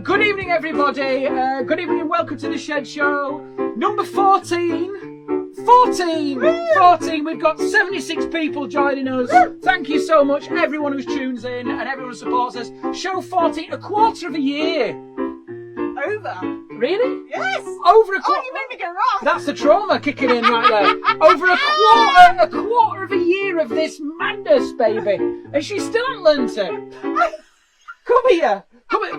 Good evening, everybody. Good evening and welcome to the Shed Show. Number 14. 14. We've got 76 people joining us. Thank you so much, everyone who tunes in and everyone who supports us. Show 14, a quarter of a year. Over. Really? Yes. Over a quarter. Oh, you made me go wrong. That's the trauma kicking in right there. Over a quarter of a year of this madness, baby. And she still hasn't learnt it. Come here.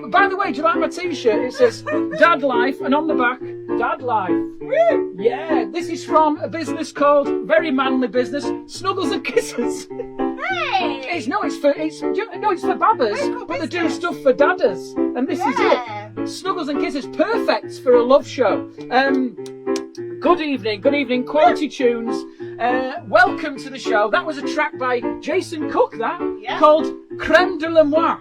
By the way, do you like my t-shirt? It says Dad Life, and on the back, Dad Life. Woo. Yeah, this is from a business called, very manly business, Snuggles and Kisses. Hey. It's for babbas, but they do stuff for dadders, and this is it. Snuggles and Kisses, perfect for a love show. Good evening, quality tunes. Welcome to the show. That was a track by Jason Cook, called Crème de la Moi.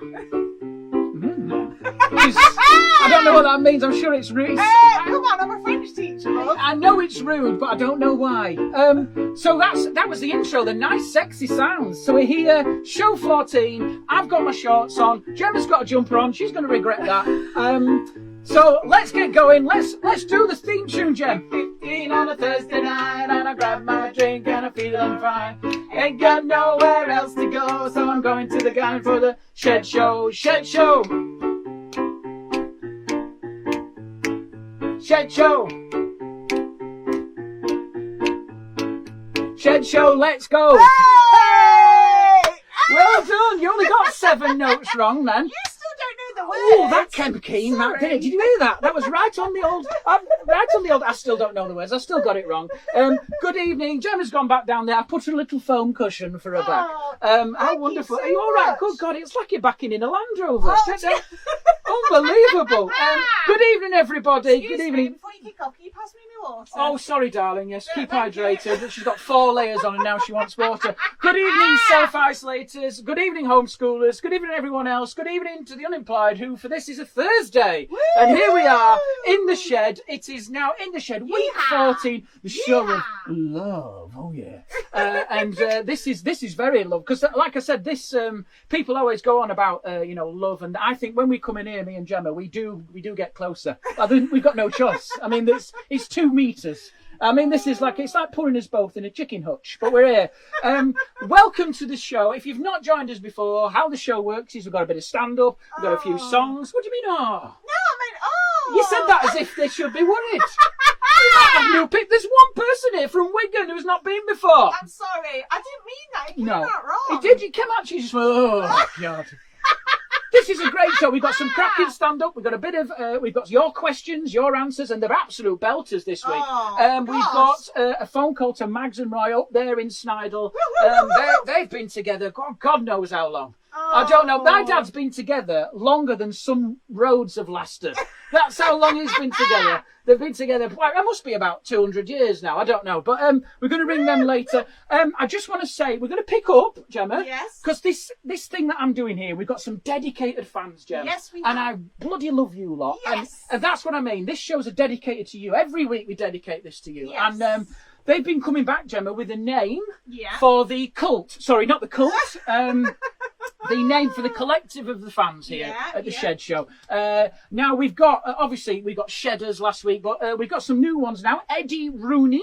I don't know what that means. I'm sure it's rude. Come on, I'm a French teacher, love. I know it's rude, but I don't know why. So that was the intro, the nice, sexy sounds. So we're here, show 14. I've got my shorts on. Gemma's got a jumper on. She's going to regret that. So let's get going. Let's do the theme tune, Gem. 15 on a Thursday night, and I grab my drink and I'm feeling fine. Ain't got nowhere else to go, so I'm going to the gang for the Shed Show. Shed Show. Shed Show. Shed Show, let's go. Hey! Well done. You only got 7 notes wrong then. You still don't know the words. Oh, that came keen, that did it? Did you hear that? That was right on the old. I still don't know the words. I still got it wrong. Good evening. Gemma's gone back down there. I put a little foam cushion for her back. How wonderful. So Are you all right? much. Good God, it's like you're backing in a Land Rover. Oh, Unbelievable. Good evening, everybody. Excuse Good evening. me, before you kick off, can you pass me my water? Oh, sorry, darling. Yes, keep thank you. hydrated. She's got 4 layers on and now she wants water. Good evening, self-isolators. Good evening, homeschoolers. Good evening, everyone else. Good evening to the unemployed who, for this, is a Thursday. Woo! And here we are in the shed. It is now in the shed, week 14, the show of love. Oh, yeah. And this is very in love. Because, like I said, this people always go on about, love. And I think when we come in here, me and Gemma, we do get closer. I think we've got no choice. I mean, it's 2 meters. I mean, it's like putting us both in a chicken hutch, but we're here. Welcome to the show. If you've not joined us before, how the show works is we've got a bit of stand-up, we've got a few songs. What do you mean, oh? No, I mean, oh. You said that as if they should be worried. We might have new people. There's one person here from Wigan who's not been before. I'm sorry. I didn't mean that. It came No, out wrong. it did. You came out, you just went, oh, God. This is a great show. We've got some cracking stand-up. We've got a bit of, we've got your questions, your answers, and they're absolute belters this week. We've got a phone call to Mags and Roy up there in Snidel. They've been together, God knows how long. I don't know. My dad's been together longer than some roads have lasted. That's how long he's been together. They've been together, it must be about 200 years now. I don't know. But we're going to ring them later. I just want to say, we're going to pick up, Gemma. Yes. Because this thing that I'm doing here, we've got some dedicated fans, Gemma. Yes, we And have. I bloody love you lot. Yes. And that's what I mean. This shows are dedicated to you. Every week we dedicate this to you. Yes. And they've been coming back, Gemma, with a name Yeah. for the cult. Sorry, not the cult. The name for the collective of the fans here at the Shed Show. Now we've got, obviously we got Shedders last week, but we've got some new ones now. Eddie Rooney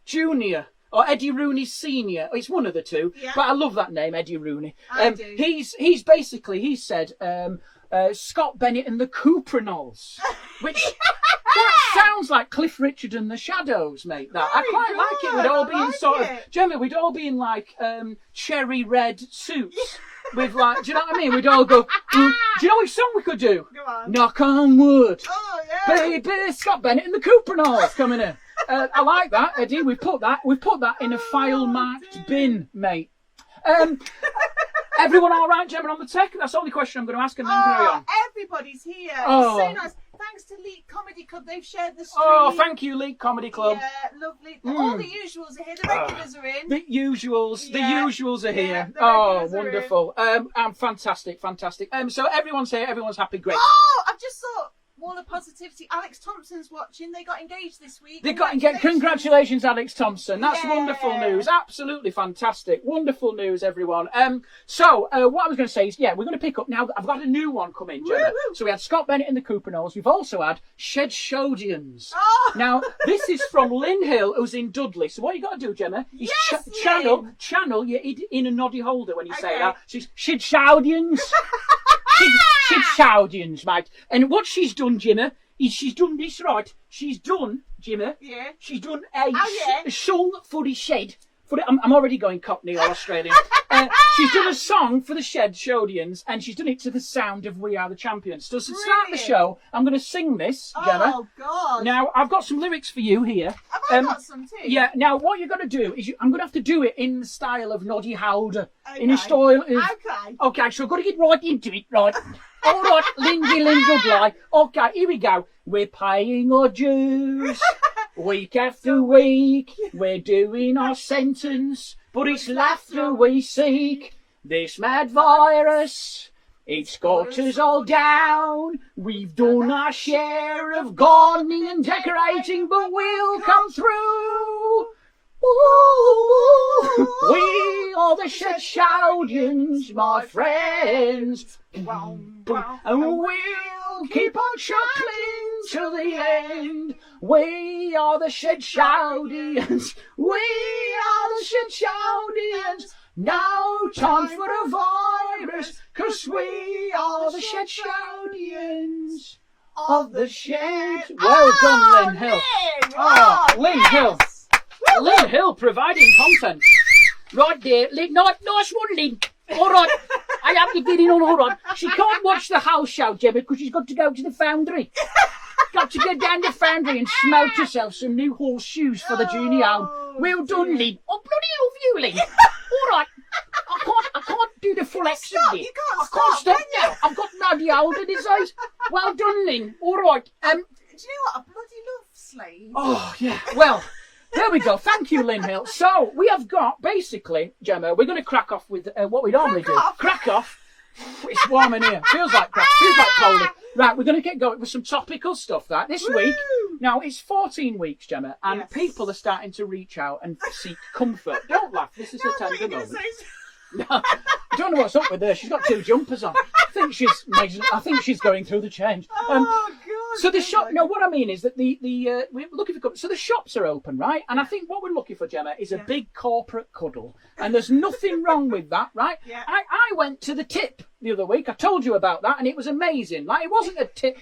Jr. or Eddie Rooney Senior. It's one of the two, but I love that name, Eddie Rooney. I do. He's basically, he said, Scott Bennett and the Coopernols, which that sounds like Cliff Richard and the Shadows, mate. That I quite like it. We'd all be in sort of, Gemma, we'd all be in like cherry red suits. With like, do you know what I mean? We'd all go, do you know which song we could do? Go on. Knock on wood. Oh, yeah. Baby, Scott Bennett and the Coopernols coming in. I like that, Eddie. We've put that in a file marked bin, mate. Everyone all right, Gemma, on the tech? That's the only question I'm going to ask and then carry on. Everybody's here. Oh. So nice. Thanks to Leak Comedy Club, they've shared the stream. Oh, thank you, Leak Comedy Club. Yeah, lovely. All the usuals are here. The regulars are in. The usuals are here. the Oh, regulars are wonderful. Fantastic. So everyone's here, everyone's happy, great. Oh, I've just thought, All the positivity. Alex Thompson's watching. They got engaged this week. They got engaged. Congratulations, Alex Thompson. That's wonderful news. Absolutely fantastic. Wonderful news, everyone. So what I was going to say is, we're going to pick up now. I've got a new one coming, Gemma. Woo-hoo. So we had Scott Bennett and the Cooper Knowles. We've also had Shed Shodians. Oh. Now, this is from Lynn Hill, who's in Dudley. So what you got to do, Gemma, is channel your inner noddy holder when you say that. She's Shed Shodians. She's Shodians, mate. And what she's done, Gemma, is she's done this right. She's done, Gemma. Yeah. She's done a song for the shed. I'm already going Cockney or Australian. She's done a song for the Shed Shodians, and she's done it to the sound of We Are the Champions. So to start the show, I'm going to sing this, Gemma. Oh, God. Now, I've got some lyrics for you here. Have I got some too? Yeah, now what you're going to do is I'm going to have to do it in the style of Noddy Howder. Okay. In a style of... Okay, so I've got to get right into it, right? All right, Lindy Dudley. Okay, here we go. We're paying our dues. Week after week, we're doing our sentence, but it's laughter we seek. This mad virus, it's got us all down. We've done our share of gardening and decorating, but we'll come through. Ooh, we are the Shed Shodians, my friends. And we'll keep on chuckling till the end. We are the Shed Shodians. We are the Shed Shodians. No time for a virus, 'cause we are the Shed Shodians of the Shed. Well done, Lynn Hill. Lynn Hill. Lynn Hill providing content. Right there. Nice one, Lynn. All right. I have to get in on all right. She can't watch the house show, Gemma, because she's got to go to the foundry. Got to go down the foundry and smelt herself some new horseshoes for the junior home. Well done, Lynn. I bloody love you, Lynn. All right. I can't do the full accent here. You can't I can't stop now. I've got Noddy Holder disease. Well done, Lynn. All right. Do you know what? I bloody love Slade. Oh, yeah. Well... There we go. Thank you, Lynn Hill. So, we have got, basically, Gemma, we're going to crack off with what we normally do. Crack off. It's warm in here. Feels like crack. Feels like cold. Right, we're going to get going with some topical stuff that this week. Now, it's 14 weeks, Gemma, and people are starting to reach out and seek comfort. Don't laugh. This is a tender moment. No, I don't know what's up with her. She's got two jumpers on. I think she's going through the change. God. So the shop. No, what I mean is that we're looking for. So the shops are open, right? And I think what we're looking for, Gemma, is a big corporate cuddle, and there's nothing wrong with that, right? Yeah. I went to the Tip the other week. I told you about that, and it was amazing. Like it wasn't a tip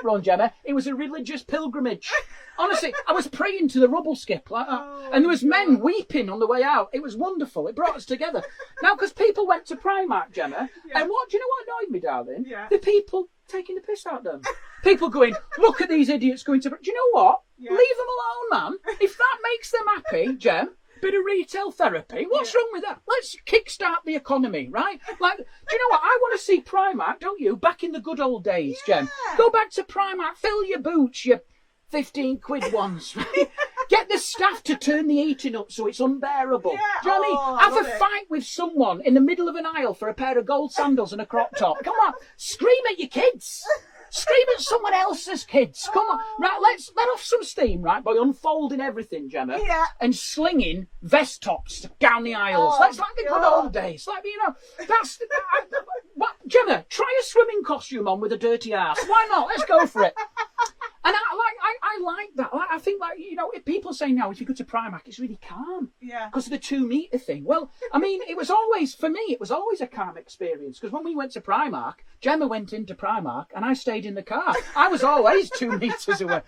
run, Gemma. It was a religious pilgrimage. Honestly, I was praying to the rubble skip like that, and there was men weeping on the way out. It was wonderful. It brought us together. Now, because people went to Primark, Gemma, and do you know what annoyed me, darling? Yeah. The people taking the piss out of them. People going, look at these idiots going to... Do you know what? Yeah. Leave them alone, man. If that makes them happy, Gem, bit of retail therapy, what's wrong with that? Let's kickstart the economy, right? Like, do you know what? I want to see Primark, don't you? Back in the good old days, Gem. Go back to Primark, fill your boots, you 15 quid ones. Get the staff to turn the heating up so it's unbearable. Yeah. Do you know what I mean? Have a fight with someone in the middle of an aisle for a pair of gold sandals and a crop top. Come on, scream at your kids. Scream at someone else's kids. Come on. Right, let's let off some steam, right, by unfolding everything, Gemma. Yeah. And slinging vest tops down the aisles. That's like the good old days. Like, you know, that's... Gemma, try a swimming costume on with a dirty ass. Why not? Let's go for it. And I like that. I think, like, you know, if people say now, if you go to Primark, it's really calm. Yeah. Because of the 2 metre thing. Well, I mean, it was always a calm experience. Because when we went to Primark, Gemma went into Primark and I stayed in the car. I was always 2 metres away.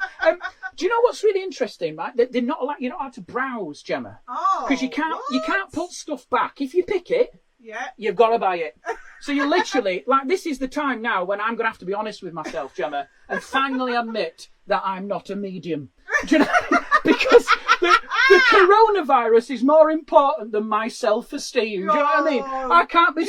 Do you know what's really interesting, right? They're not allowed, you're not allowed to browse, Gemma. Oh. Because you can't put stuff back. If you pick it, yeah, you've got to buy it. So you literally, like, this is the time now when I'm going to have to be honest with myself, Gemma, and finally admit that I'm not a medium. Do you know? Because the coronavirus is more important than my self-esteem. Do you know what I mean? I can't be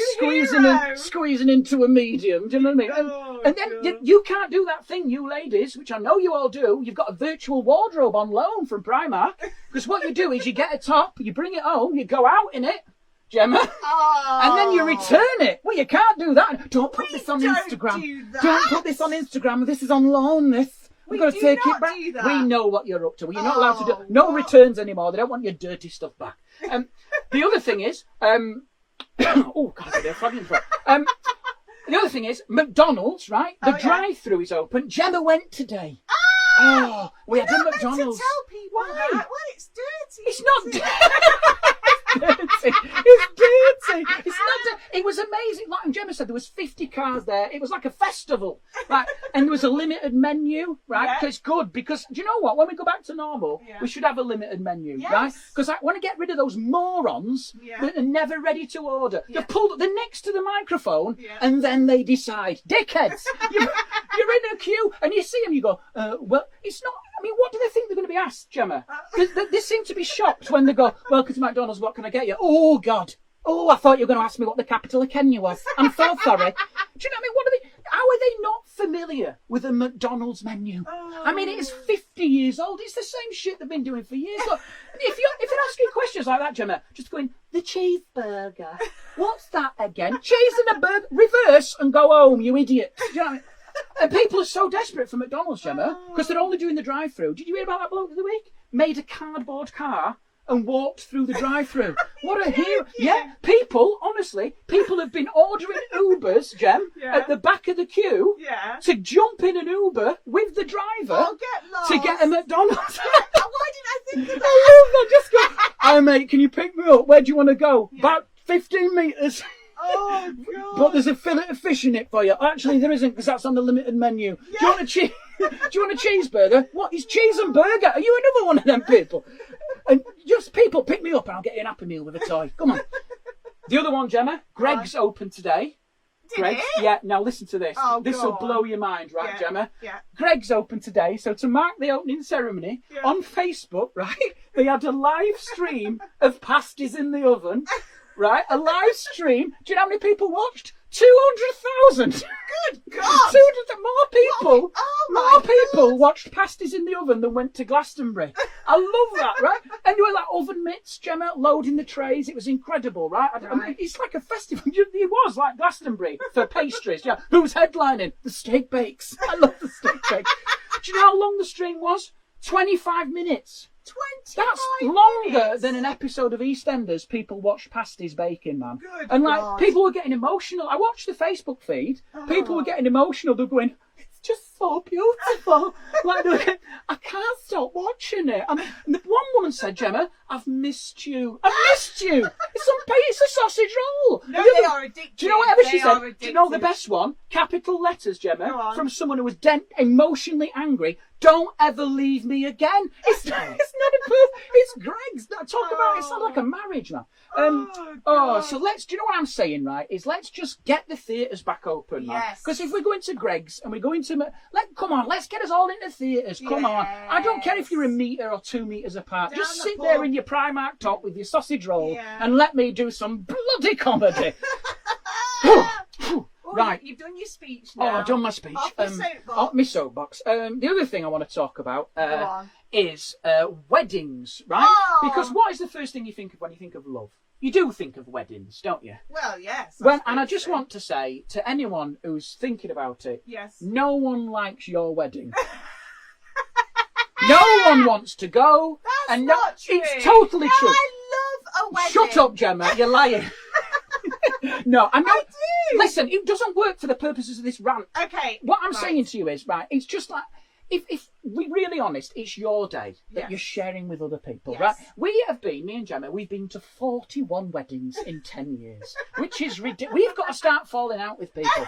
squeezing into a medium. Do you know what I mean? And then you can't do that thing, you ladies, which I know you all do. You've got a virtual wardrobe on loan from Primark. Because what you do is you get a top, you bring it home, you go out in it. Gemma. Oh. And then you return it. Well, you can't do that. Don't put this on don't Instagram. do that. Don't put this on Instagram. This is on loan, this. We've got to take it back. Do that. We know what you're up to. You're not allowed to do no returns anymore. They don't want your dirty stuff back. The other thing is, oh God, I'm flagging for. The other thing is, McDonald's, right? The drive-through is open. Gemma went today. Oh, we had a McDonald's. To tell people Why? that. Well, it's dirty. It's not dirty. It's dirty. It's not. It was amazing. Like Gemma said, there was 50 cars there. It was like a festival, right? And there was a limited menu, right? Yeah. So it's good because do you know what? When we go back to normal, we should have a limited menu, right? Because I want to get rid of those morons that are never ready to order. They're pulled. They're next to the microphone, and then they decide. Dickheads! You're in a queue, and you see them. You go, well, it's not. I mean, what do they think they're going to be asked, Gemma? They seem to be shocked when they go, welcome to McDonald's, what can I get you? Oh, God. Oh, I thought you were going to ask me what the capital of Kenya was. I'm so sorry. Do you know what I mean? How are they not familiar with a McDonald's menu? I mean, it is 50 years old. It's the same shit they've been doing for years. Look, if you're asking questions like that, Gemma, just going, the cheeseburger. What's that again? Cheese and a burger. Reverse and go home, you idiot. Do you know what I mean? And people are so desperate for McDonald's, Gemma, because they're only doing the drive-through. Did you hear about that bloke of the week? Made a cardboard car and walked through the drive-through. What a hero. Yeah, people, honestly, people have been ordering Ubers, Gem, at the back of the queue to jump in an Uber with the driver to get a McDonald's. Why didn't I think of that? I love that. Just go, oh, mate, can you pick me up? Where do you want to go? About 15 metres. Oh, God. But there's a fillet of fish in it for you. Actually, there isn't because that's on the limited menu. Do you want a do you want a cheeseburger? What is cheese and burger? Are you another one of them people? And just people pick me up and I'll get you an Happy Meal with a toy. Come on. The other one, Gemma, Greg's open today. Greg's, yeah, now listen to this. This will blow your mind, right, Gemma? Yeah. Greg's open today, so to mark the opening ceremony, on Facebook, right, they had a live stream of pasties in the oven. Right, a live stream. Do you know how many people watched? 200,000. Good God! 200, more people watched pasties in the oven than went to Glastonbury. I love that, right? And you had like oven mitts, Gemma, loading the trays. It was incredible, right? I mean, it's like a festival. It was like Glastonbury for pastries. Yeah, who's headlining? The steak bakes. I love the steak bakes. Do you know how long the stream was? 25 minutes. 25 That's longer than an episode of EastEnders. People watch pasties baking, man. Good and like God. People were getting emotional. I watched the Facebook feed. People were getting emotional. They're going, it's just so beautiful. Like they're going, I can't stop watching it. And one woman said, Gemma, I've missed you. I've missed you. It's a sausage roll. No, they are addicted. Do you know whatever she said? Do you know the best one? Capital letters, Gemma, from someone who was emotionally angry. Don't ever leave me again. It's not a it's Greg's. Talk about it's not like a marriage, man. So do you know what I'm saying, right? Is let's just get the theatres back open, man. Because if we go into Greg's and we go into come on, let's get us all into theatres. Come on. I don't care if you're 1 metre or 2 metres apart. Just sit there in your Primark top with your sausage roll and let me do some bloody comedy. Right. You've done your speech now. I've done my speech. Off my soapbox. The other thing I want to talk about is weddings, right? Because what is the first thing you think of when you think of love? You do think of weddings, don't you? Well, yes. And I just want to say to anyone who's thinking about it, no one likes your wedding. No one wants to go. That's not true. It's totally true. I love a wedding. Shut up, Gemma. You're lying. No, I do. Listen, it doesn't work for the purposes of this rant. Okay. What I'm saying to you is, right, it's just like, if we're really honest, it's your day that you're sharing with other people, right? We have been, me and Gemma, we've been to 41 weddings in 10 years, which is ridiculous. We've got to start falling out with people.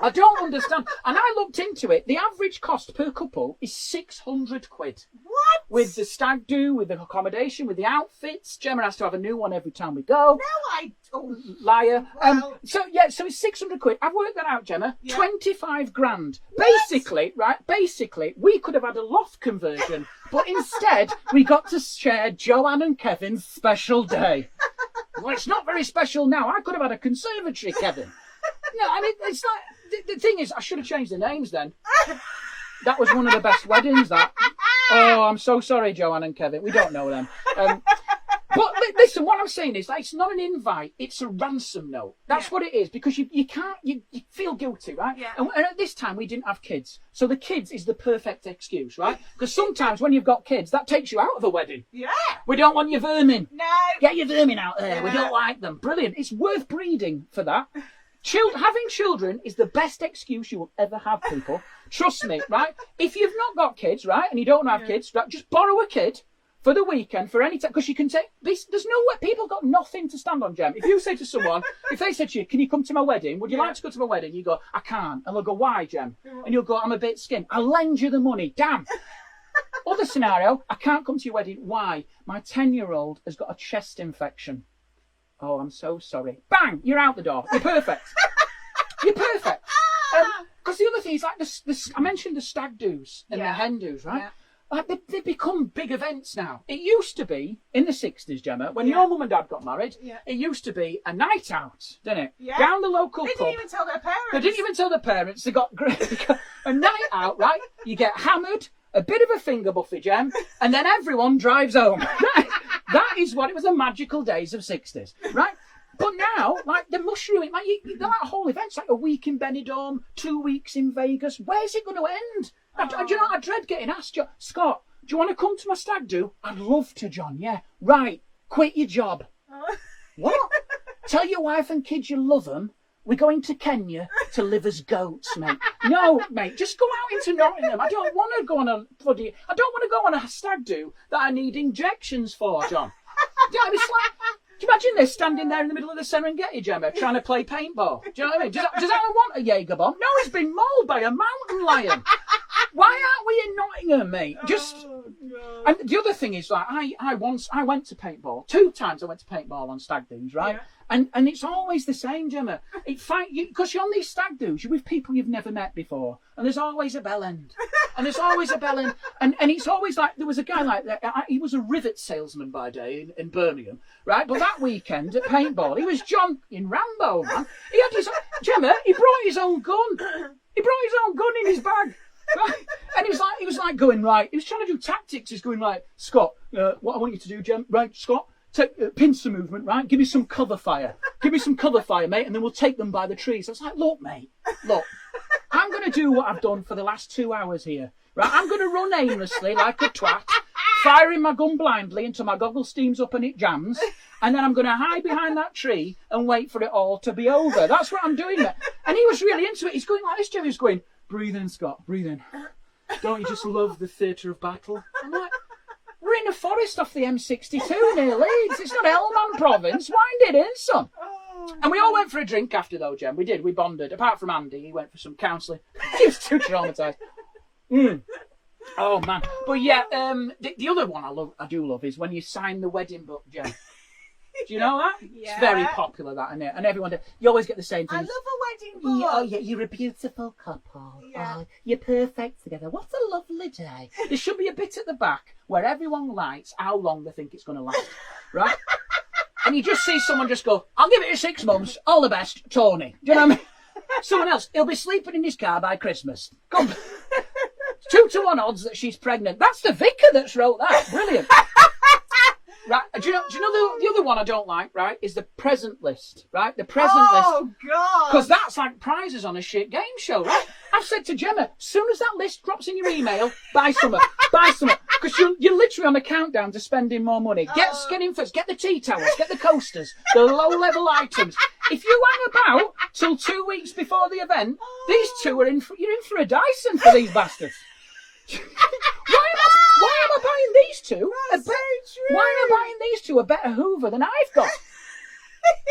I don't understand. And I looked into it. The average cost per couple is 600 quid. What? With the stag do, with the accommodation, with the outfits. Gemma has to have a new one every time we go. No, I don't. Liar. Well, so it's 600 quid. I've worked that out, Gemma. 25 grand. Basically, we could have had a loft conversion, but instead we got to share Joanne and Kevin's special day. Well, it's not very special now. I could have had a conservatory, Kevin. No, I mean, it's like, the thing is, I should have changed the names then. That was one of the best weddings, that. Oh, I'm so sorry, Joanne and Kevin. We don't know them. But listen, what I'm saying is that it's not an invite, it's a ransom note. That's what it is, because you can't, you feel guilty, right? Yeah. And at this time, we didn't have kids. So the kids is the perfect excuse, right? Because sometimes when you've got kids, that takes you out of a wedding. Yeah. We don't want your vermin. No. Get your vermin out there. Yeah. We don't like them. Brilliant. It's worth breeding for that. Having children is the best excuse you will ever have, people. Trust me, right? If you've not got kids, right, and you don't have kids, right, just borrow a kid for the weekend, for any time, because you can take, there's no way, people got nothing to stand on, Jem. If you say to someone, if they said to you, can you come to my wedding? Would you like to go to my wedding? You go, I can't. And they'll go, why, Jem? And you'll go, I'm a bit skint. I'll lend you the money. Damn. Other scenario, I can't come to your wedding. Why? My 10-year-old has got a chest infection. Oh, I'm so sorry. Bang! You're out the door. You're perfect. You're perfect. Because the other thing is, like, I mentioned the stag do's and the hen do's, right? Yeah. Like, they've become big events now. It used to be, in the 60s, Gemma, when your mum and dad got married, it used to be a night out, didn't it? Yeah. Down the local pub. They didn't even tell their parents. They didn't even tell their parents. They got a night out, right? You get hammered, a bit of a finger buffet, Gem, and then everyone drives home. That is what it was, the magical days of 60s, right? But now, like, they're mushrooming. Like, they're like whole events, like a week in Benidorm, 2 weeks in Vegas. Where's it going to end? Do you know, I dread getting asked, Scott, do you want to come to my stag do? I'd love to, John, yeah. Right, quit your job. What? Tell your wife and kids you love them. We're going to Kenya to live as goats, mate. No, mate, just go out into Nottingham. I don't want to go on a stag do that I need injections for, John. It's like, do you imagine this standing there in the middle of the Serengeti, Gemma, trying to play paintball? Do you know what I mean? Does Alan want a Jaeger bomb? No, he's been mauled by a mountain lion. Why aren't we in Nottingham, mate? And the other thing is, like, I went to paintball. 2 times I went to paintball on stag do's, right? Yeah. And it's always the same, Gemma. Because you're on these stag do's, you're with people you've never met before, and there's always a bell end. And there's always a bell end. And it's always like, there was a guy like that, he was a rivet salesman by day in Birmingham, right? But that weekend at paintball, he was John in Rambo, man. He had his, Gemma, he brought his own gun. He brought his own gun in his bag. Right? And he was like going, right, he was trying to do tactics. He's going, right, Scott, what I want you to do, Jem, right, Scott, take pincer movement, right? Give me some cover fire. Give me some cover fire, mate, and then we'll take them by the trees. I was like, look, mate, look, I'm going to do what I've done for the last 2 hours here, right? I'm going to run aimlessly like a twat, firing my gun blindly until my goggle steams up and it jams, and then I'm going to hide behind that tree and wait for it all to be over. That's what I'm doing, mate. And he was really into it. He's going like this, Jim. He's going, breathe in, Scott, breathe in. Don't you just love the theatre of battle? I'm like, we're in a forest off the M62 near Leeds. It's not Helmand province. Wind it in, son. And we all went for a drink after, though, Jem. We did. We bonded. Apart from Andy, he went for some counselling. He was too traumatised. Oh, man. But yeah, the other one I do love is when you sign the wedding book, Jem. Do you know that? Yeah. It's very popular, that, isn't it? And everyone, you always get the same things. I love a wedding book. Oh, yeah, you're a beautiful couple. Yeah. Oh, you're perfect together. What a lovely day. There should be a bit at the back where everyone writes how long they think it's going to last, right? And you just see someone just go, I'll give it 6 months. All the best, Tony. Do you know what I mean? Someone else, he'll be sleeping in his car by Christmas. Come. 2 to 1 odds that she's pregnant. That's the vicar that's wrote that. Brilliant. Right, do you know the other one I don't like, right, is the present list, right? The present list. Oh, God. Because that's like prizes on a shit game show, right? I've said to Gemma, as soon as that list drops in your email, buy some. Because you're literally on a countdown to spending more money. Get in first, get the tea towels, get the coasters, the low-level items. If you hang about till 2 weeks before the event, these two you're in for a Dyson for these bastards. Why am I buying these two? That's so true. Why am I buying these two a better Hoover than I've got?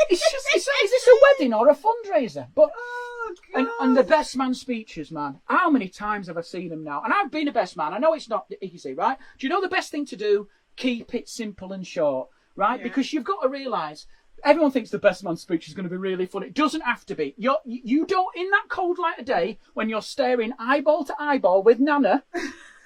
Is this a wedding or a fundraiser? But and the best man speeches, man. How many times have I seen them now? And I've been a best man. I know it's not easy, right? Do you know the best thing to do? Keep it simple and short, right? Yeah. Because you've got to realise, everyone thinks the best man speech is going to be really fun. It doesn't have to be. You don't, in that cold light of day, when you're staring eyeball to eyeball with Nana,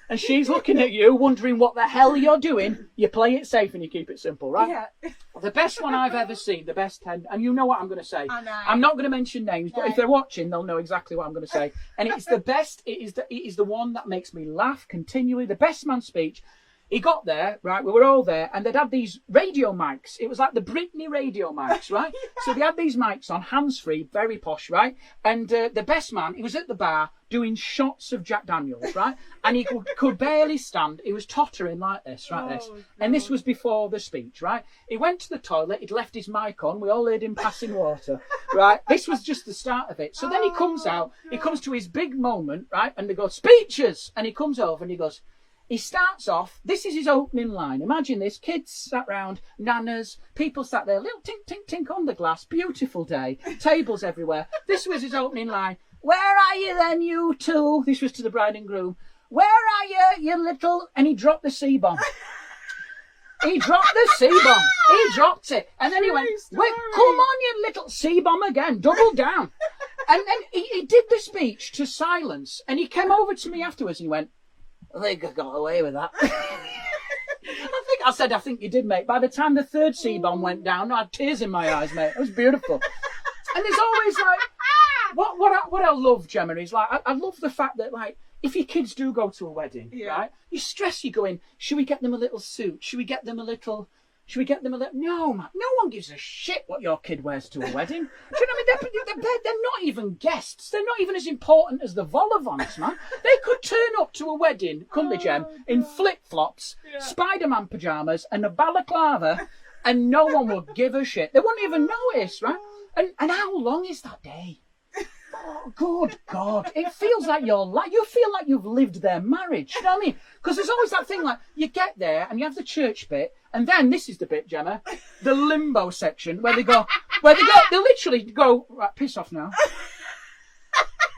and she's looking at you, wondering what the hell you're doing, you play it safe and you keep it simple, right? Yeah. The best one I've ever seen, the best 10, and you know what I'm going to say. I know. I'm not going to mention names, but if they're watching, they'll know exactly what I'm going to say. And it's the best, it is the one that makes me laugh continually. The best man speech He got there, right, we were all there, and they'd had these radio mics. It was like the Britney radio mics, right? So they had these mics on, hands-free, very posh, right? And the best man, he was at the bar doing shots of Jack Daniels, right? And he could barely stand. He was tottering like this, this. And this was before the speech, right? He went to the toilet, he'd left his mic on, we all heard him passing water, right? This was just the start of it. So then he comes out, he comes to his big moment, right? And they go, speeches! And he comes over and he goes, he starts off, this is his opening line. Imagine this, kids sat round, nanas, people sat there, little tink, tink, tink on the glass, beautiful day, tables everywhere. This was his opening line. Where are you then, you two? This was to the bride and groom. Where are you little... And he dropped the C-bomb. He dropped the C-bomb. He dropped it. And then he went, come on, you little C-bomb again, double down. And then he did the speech to silence. And he came over to me afterwards and he went, I think I got away with that. I think you did, mate. By the time the third C-bomb went down, I had tears in my eyes, mate. It was beautiful. And there's always like, what I love, Gemma, is like, I love the fact that, like, if your kids do go to a wedding, right, you stress, you going, should we get them a little suit? Should we get them a little... No, man. No one gives a shit what your kid wears to a wedding. Do you know what I mean? They're not even guests. They're not even as important as the vol-au-vents, man. They could turn up to a wedding, couldn't they, Gem, in flip-flops, Spider-Man pyjamas and a balaclava, and no one would give a shit. They wouldn't even notice, right? And how long is that day? Oh, good God. It feels like you feel like you've lived their marriage. You know what I mean? Because there's always that thing like, you get there and you have the church bit, and then this is the bit, Gemma, the limbo section, they literally go, right, piss off now.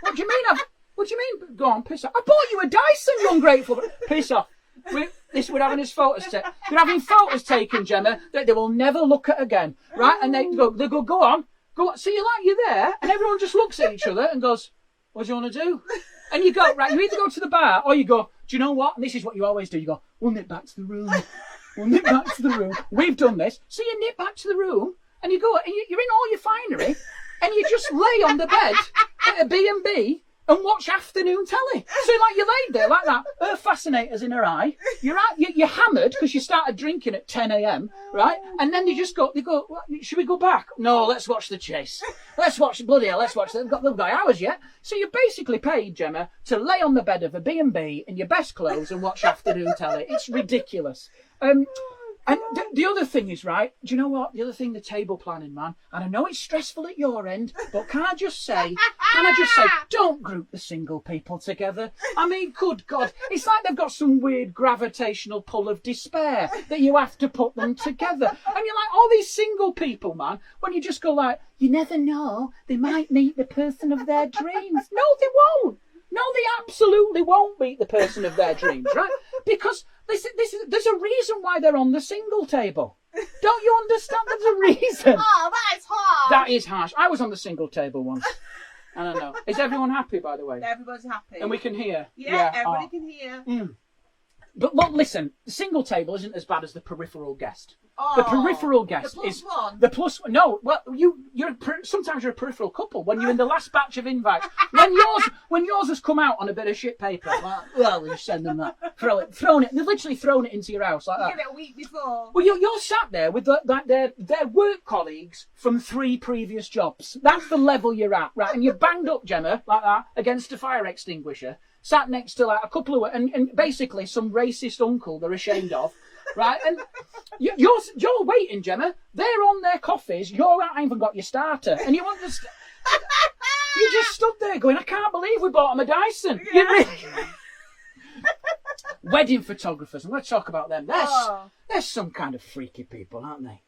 What do you mean? Go on, piss off. I bought you a Dyson, you ungrateful. Piss off. We're having his photos taken. They're having photos taken, Gemma, that they will never look at again. Right? And they go on. Go on, see you like you're there, and everyone just looks at each other and goes, what do you want to do? And you go, right, you either go to the bar or you go, do you know what? And this is what you always do. You go, we'll nip back to the room. We've done this. So you nip back to the room and you go, and you're in all your finery and you just lay on the bed at a B&B and watch afternoon telly. So like you laid there like that, her fascinators in her eye. You're hammered because you started drinking at 10 a.m, right? And then they go, should we go back? No, let's watch The Chase. Let's watch they've got hours yet. So you're basically paid, Gemma, to lay on the bed of a B&B in your best clothes and watch afternoon telly. It's ridiculous. And the other thing is, right, do you know what? The other thing, the table planning, man. And I know it's stressful at your end, but can I just say, don't group the single people together. I mean, good God. It's like they've got some weird gravitational pull of despair that you have to put them together. And you're like, all these single people, man, when you just go like, you never know, they might meet the person of their dreams. No, they won't. No, they absolutely won't meet the person of their dreams, right? Because there's a reason why they're on the single table. Don't you understand? There's a reason. Oh, that is harsh. That is harsh. I was on the single table once. I don't know. Is everyone happy, by the way? Everybody's happy. And we can hear. Yeah, everybody can hear. But look, listen, the single table isn't as bad as the peripheral guest. Oh, the peripheral guest the plus is one. The plus one. No, well, sometimes you're a peripheral couple when you're in the last batch of invites. when yours has come out on a bit of shit paper, like, well, you send them that, they've literally thrown it into your house like that. You get it a week before. Well, you're sat there with their work colleagues from 3 previous jobs. That's the level you're at, right? And you're banged up, Gemma, like that, against a fire extinguisher. Sat next to like a couple of and basically some racist uncle they're ashamed of, right? And you're waiting, Gemma. They're on their coffees. You haven't even got your starter, and you just stood there going, I can't believe we bought them a Dyson. Yeah. Wedding photographers. I'm going to talk about them. They're some kind of freaky people, aren't they?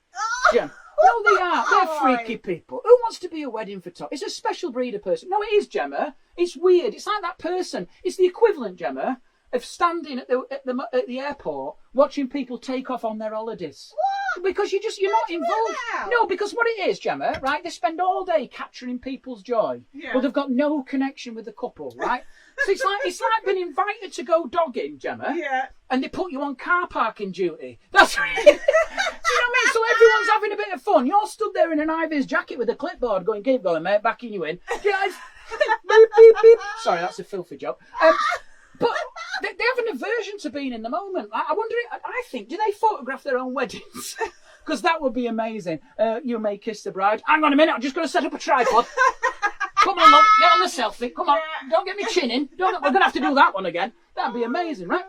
Gemma? No, they are. They're freaky people. Who wants to be a wedding photographer? It's a special breed of person. No, it is, Gemma. It's weird. It's like that person. It's the equivalent, Gemma, of standing at the airport watching people take off on their holidays. What? Because you're not involved. No, because what it is, Gemma, right? They spend all day capturing people's joy, but they've got no connection with the couple, right? So it's like being invited to go dogging, Gemma. Yeah. And they put you on car parking duty. That's right. Do you know what I mean? So everyone's having a bit of fun. You're stood there in an Ivy's jacket with a clipboard going, keep going, mate, backing you in. Yeah, beep, beep, beep. Sorry, that's a filthy joke. But they have an aversion to being in the moment. I wonder, I think, do they photograph their own weddings? Because that would be amazing. You may kiss the bride. Hang on a minute, I'm just going to set up a tripod. Come on, love, get on the selfie. Come on, don't get me chinning. We're going to have to do that one again. That'd be amazing, right?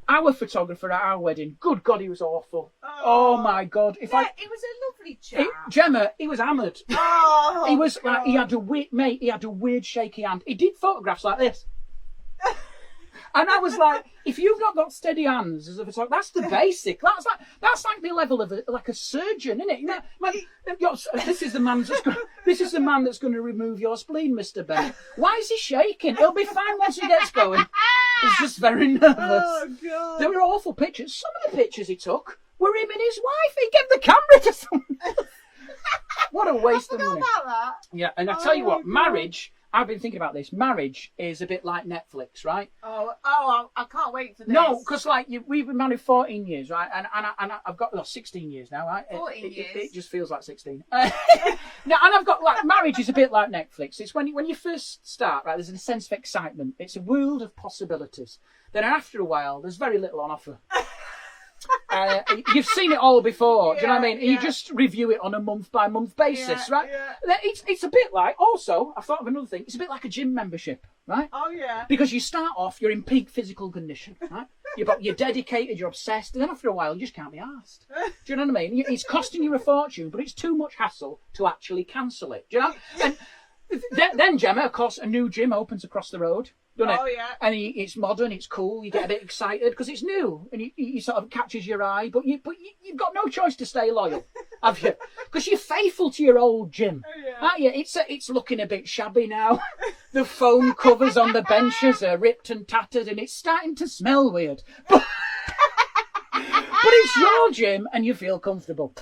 Our photographer at our wedding, good God, he was awful. Oh my God! It was a lovely chap. Gemma, he was hammered. Oh, he was like, he had a weird shaky hand. He did photographs like this. And I was like, if you've not got steady hands as a photographer, that's the basic. That's like the level of a surgeon, isn't it? You know, this is the man that's going to remove your spleen, Mr. Bennett. Why is he shaking? He'll be fine once he gets going. He's just very nervous. Oh, God. There were awful pictures. Some of the pictures he took were him and his wife. He gave the camera to someone else. What a waste of money. About that. Yeah, and I tell you what, God. marriage, I've been thinking about this. Marriage is a bit like Netflix, right? I can't wait for this. No, because we've been married 14 years, right? And I've got 16 years now, right? 14 years. It just feels like 16. No, and I've got marriage is a bit like Netflix. It's when you first start, right? There's a sense of excitement. It's a world of possibilities. Then after a while, there's very little on offer. You've seen it all before. Do you know what I mean? You just review it on a month-by-month basis, right? Yeah. It's a bit like, also, I've thought of another thing, it's a bit like a gym membership, right? Oh, yeah. Because you start off, you're in peak physical condition, right? You're dedicated, you're obsessed, and then after a while, you just can't be asked. Do you know what I mean? It's costing you a fortune, but it's too much hassle to actually cancel it. Do you know? And then, Gemma, of course, a new gym opens across the road. Doesn't it? Oh, yeah. And it's modern, it's cool, you get a bit excited because it's new and you sort of catches your eye, but you've got no choice to stay loyal, have you? Because you're faithful to your old gym, aren't you? It's looking a bit shabby now. The foam covers on the benches are ripped and tattered and it's starting to smell weird. But it's your gym and you feel comfortable.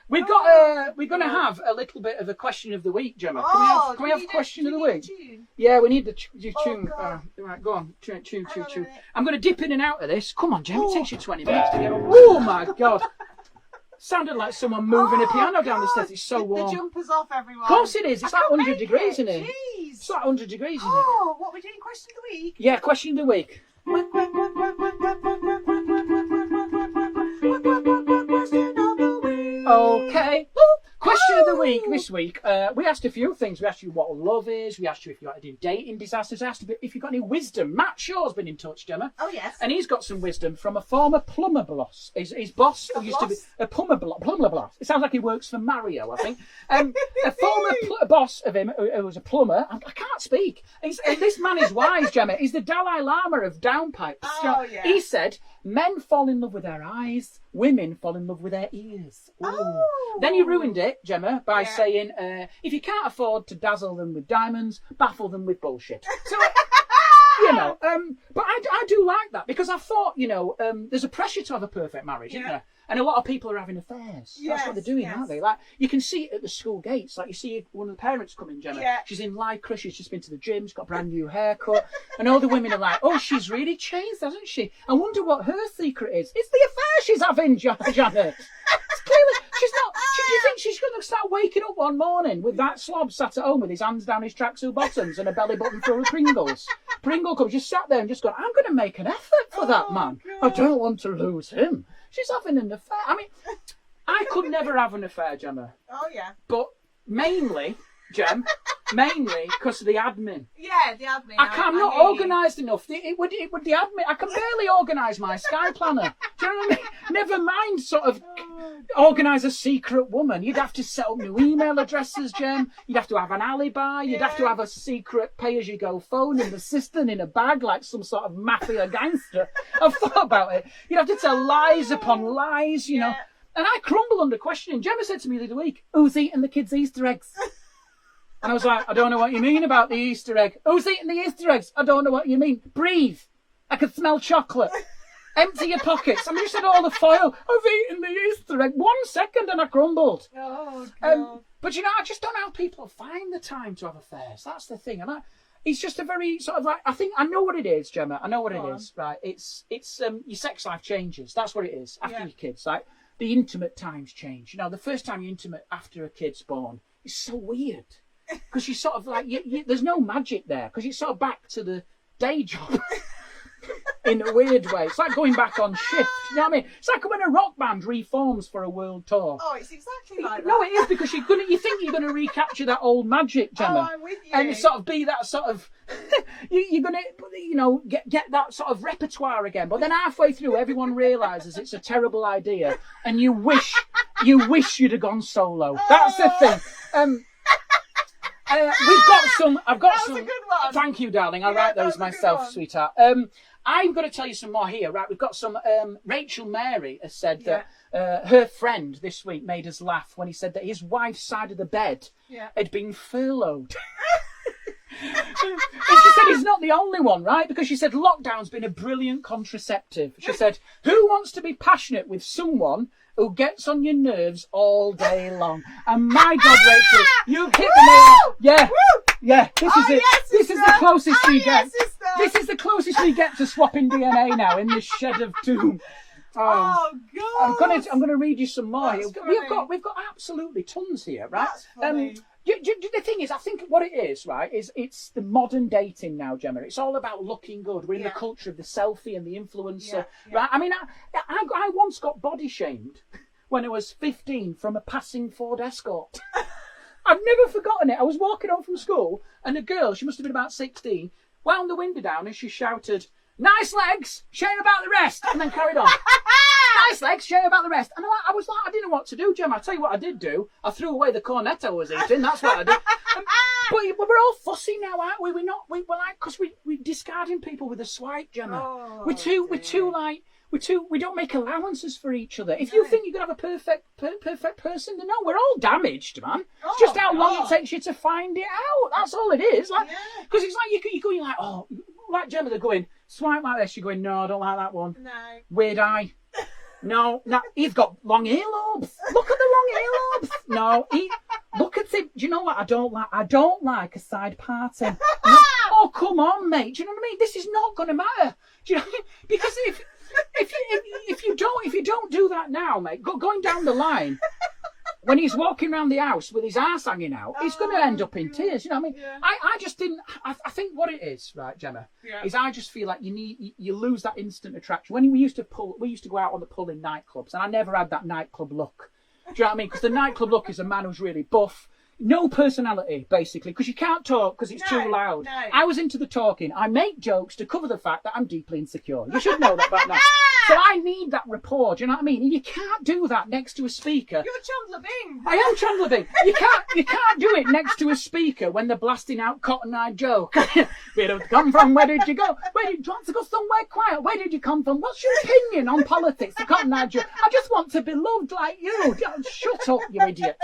We're going to have a little bit of a question of the week, Gemma. Can we have question of the week? Yeah, we need the tune. Right, go on. Tune. I'm going to dip in and out of this. Come on, Gemma. It takes you 20 minutes to get on. Oh, my God. Sounded like someone moving a piano down the stairs. It's so warm. The jumper's off, everyone. Of course it is. It's like 100 degrees in here. Jeez. It's like 100 degrees in here. Oh, what are we doing? Question of the week? Yeah, question of the week. Okay. Question of the week this week. We asked a few things. We asked you what love is. We asked you if you had to do dating disasters. We asked if you've got any wisdom. Matt Shaw's been in touch, Gemma. Oh, yes. And he's got some wisdom from a former plumber boss. His boss used to be a plumber boss. It sounds like he works for Mario, I think. A former boss of him who was a plumber. I can't speak. And this man is wise, Gemma. He's the Dalai Lama of downpipes. Oh, yeah. He said, men fall in love with their eyes. Women fall in love with their ears. Ooh. Oh. Then he ruined it, Gemma, by saying, if you can't afford to dazzle them with diamonds, baffle them with bullshit. So, you know, but I do like that because I thought, you know, there's a pressure to have a perfect marriage, isn't there? And a lot of people are having affairs. That's what they're doing, aren't they? Like, you can see it at the school gates. Like, you see one of the parents come in, Gemma. Yeah. She's in lycra. She's just been to the gym. She's got a brand new haircut. And all the women are like, oh, she's really changed, hasn't she? I wonder what her secret is. It's the affair she's having, Janet. It's clearly, she's not. Do you think she's going to start waking up one morning with that slob sat at home with his hands down his tracksuit bottoms and a belly button full of Pringles? Pringle comes, just sat there and just gone, I'm going to make an effort for that man. God. I don't want to lose him. She's having an affair. I mean, I could never have an affair, Gemma. Oh, yeah. But mainly, because of the admin. Yeah, the admin. I'm not organised enough. It would the admin. I can barely organise my Sky Planner. Do you know what I mean? Never mind sort of organise a secret woman. You'd have to set up new email addresses, Gem. You'd have to have an alibi. You'd have to have a secret pay-as-you-go phone in the cistern in a bag like some sort of mafia gangster. I've thought about it. You'd have to tell lies upon lies, you know. And I crumble under questioning. Gemma said to me the other week, who's eating the kids' Easter eggs? And I was like, I don't know what you mean about the Easter egg. Who's eating the Easter eggs? I don't know what you mean. Breathe. I can smell chocolate. Empty your pockets. I mean, you said all the foil. I've eaten the Easter egg. 1 second and I crumbled. Oh, God. But, you know, I just don't know how people find the time to have affairs. That's the thing. And it's just a very sort of like, I think, I know what it is, Gemma. I know what it is, right? It's your sex life changes. That's what it is after your kids. Like, the intimate times change. You know, the first time you're intimate after a kid's born, it's so weird. Because you sort of like, there's no magic there. Because you're sort of back to the day job. in a weird way. It's like going back on shift. You know what I mean? It's like when a rock band reforms for a world tour. Oh, it's exactly like that. No, it is, because you think you're going to recapture that old magic, Gemma. Oh, I'm with you. And sort of be that sort of, you're going to, get that sort of repertoire again. But then halfway through, everyone realises it's a terrible idea, and you wish you'd have gone solo. That's the thing. I've got some. A good one. Thank you, darling. I'll write those myself, sweetheart. I'm going to tell you some more here. Right, we've got some. Rachel Mary has said that her friend this week made us laugh when he said that his wife's side of the bed had been furloughed. And she said he's not the only one, right? Because she said lockdown's been a brilliant contraceptive. She said, who wants to be passionate with someone who gets on your nerves all day long? And my God, Rachel, you've hit the nail. Yeah. Yeah, this is it. Yes, this is the closest we get. Sister. This is the closest we get to swapping DNA now in this shed of doom. Oh God! I'm gonna read you some more. That's We've got absolutely tons here, right? That's funny. The thing is, I think what it is, right, is it's the modern dating now, Gemma. It's all about looking good. We're in the culture of the selfie and the influencer, right? I mean, I once got body shamed when I was 15 from a passing Ford Escort. I've never forgotten it. I was walking home from school, and a girl, she must have been about 16, wound the window down and she shouted, "Nice legs, shame about the rest," and then carried on. Nice legs, shame about the rest. And I didn't know what to do, Gemma. I'll tell you what I did do. I threw away the cornetto I was eating. That's what I did. But we're all fussy now, aren't we? We're like, because we're discarding people with a swipe, Gemma. Oh, we don't make allowances for each other. If you think you're going to have a perfect person, then no, we're all damaged, man. It's just how long it takes you to find it out. That's all it is. Like, because it's like you're like, oh, like Gemma, they're going, swipe like this. You're going, no, I don't like that one. No. Weird eye. No, he's got long earlobes. Look at the long earlobes. No, look at him. Do you know what I don't like? I don't like a side parting. No. Oh, come on, mate. Do you know what I mean? This is not going to matter. Do you know what I mean? Because if you don't do that now, mate, going down the line, when he's walking around the house with his arse hanging out, he's going to end up in tears. You know what I mean? Yeah. I just didn't. I think what it is, right, Gemma, is I just feel like you lose that instant attraction. When we used to go out on the pull in nightclubs, and I never had that nightclub look. Do you know what I mean? Because the nightclub look is a man who's really buff. No personality, basically, because you can't talk because it's too loud. No. I was into the talking. I make jokes to cover the fact that I'm deeply insecure. You should know that by now. So I need that rapport, do you know what I mean? And you can't do that next to a speaker. You're Chandler Bing. I am Chandler Bing. You can't do it next to a speaker when they're blasting out Cotton Eye Joe. Where did you come from? Where did you go? Where did you want to go somewhere quiet? Where did you come from? What's your opinion on politics? The Cotton Eye Joe. I just want to be loved like you. Shut up, you idiot.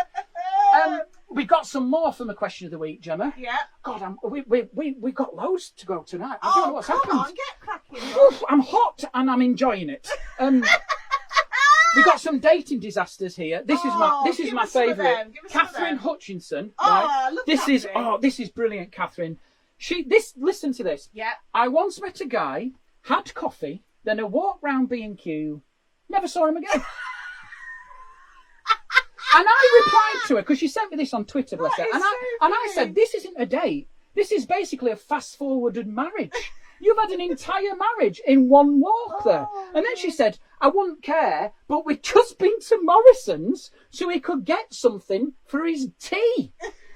We got some more from the question of the week, Gemma. Yeah. God, we got loads to go tonight. I don't know what's come happened. on, get cracking. Oof, I'm hot and I'm enjoying it. We got some dating disasters here. This is my favourite. Catherine Hutchinson. Right? Look This is brilliant, Catherine. Listen to this. Yeah. I once met a guy, had coffee, then a walk round B&Q, never saw him again. And I replied to her, because she sent me this on Twitter, bless her. And I said, this isn't a date. This is basically a fast-forwarded marriage. You've had an entire marriage in one walk there. And then she said, I wouldn't care, but we'd just been to Morrison's so he could get something for his tea.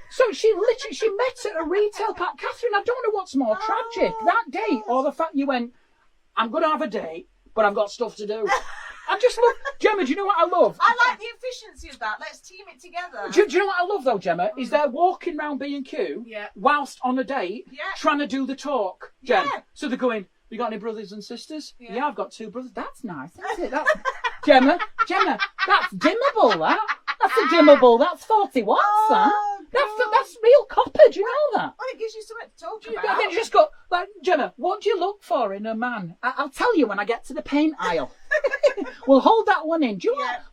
So she met at a retail park. Catherine, I don't know what's more tragic, that date or the fact you went, I'm going to have a date, but I've got stuff to do. I just love, Gemma, do you know what I love? I like the efficiency of that. Let's team it together. Do you know what I love though, Gemma? Is they're walking round B&Q whilst on a date, trying to do the talk, Gem. Yeah. So they're going, you got any brothers and sisters? Yeah, I've got 2 brothers. That's nice, isn't it? Gemma, that's dimmable, that. That's a dimmable. That's 40 watts, that. That's real copper, do you know that? Well, it gives you something to talk about. I mean, you just got, like, Gemma, what do you look for in a man? I'll tell you when I get to the paint aisle. We'll hold that one in.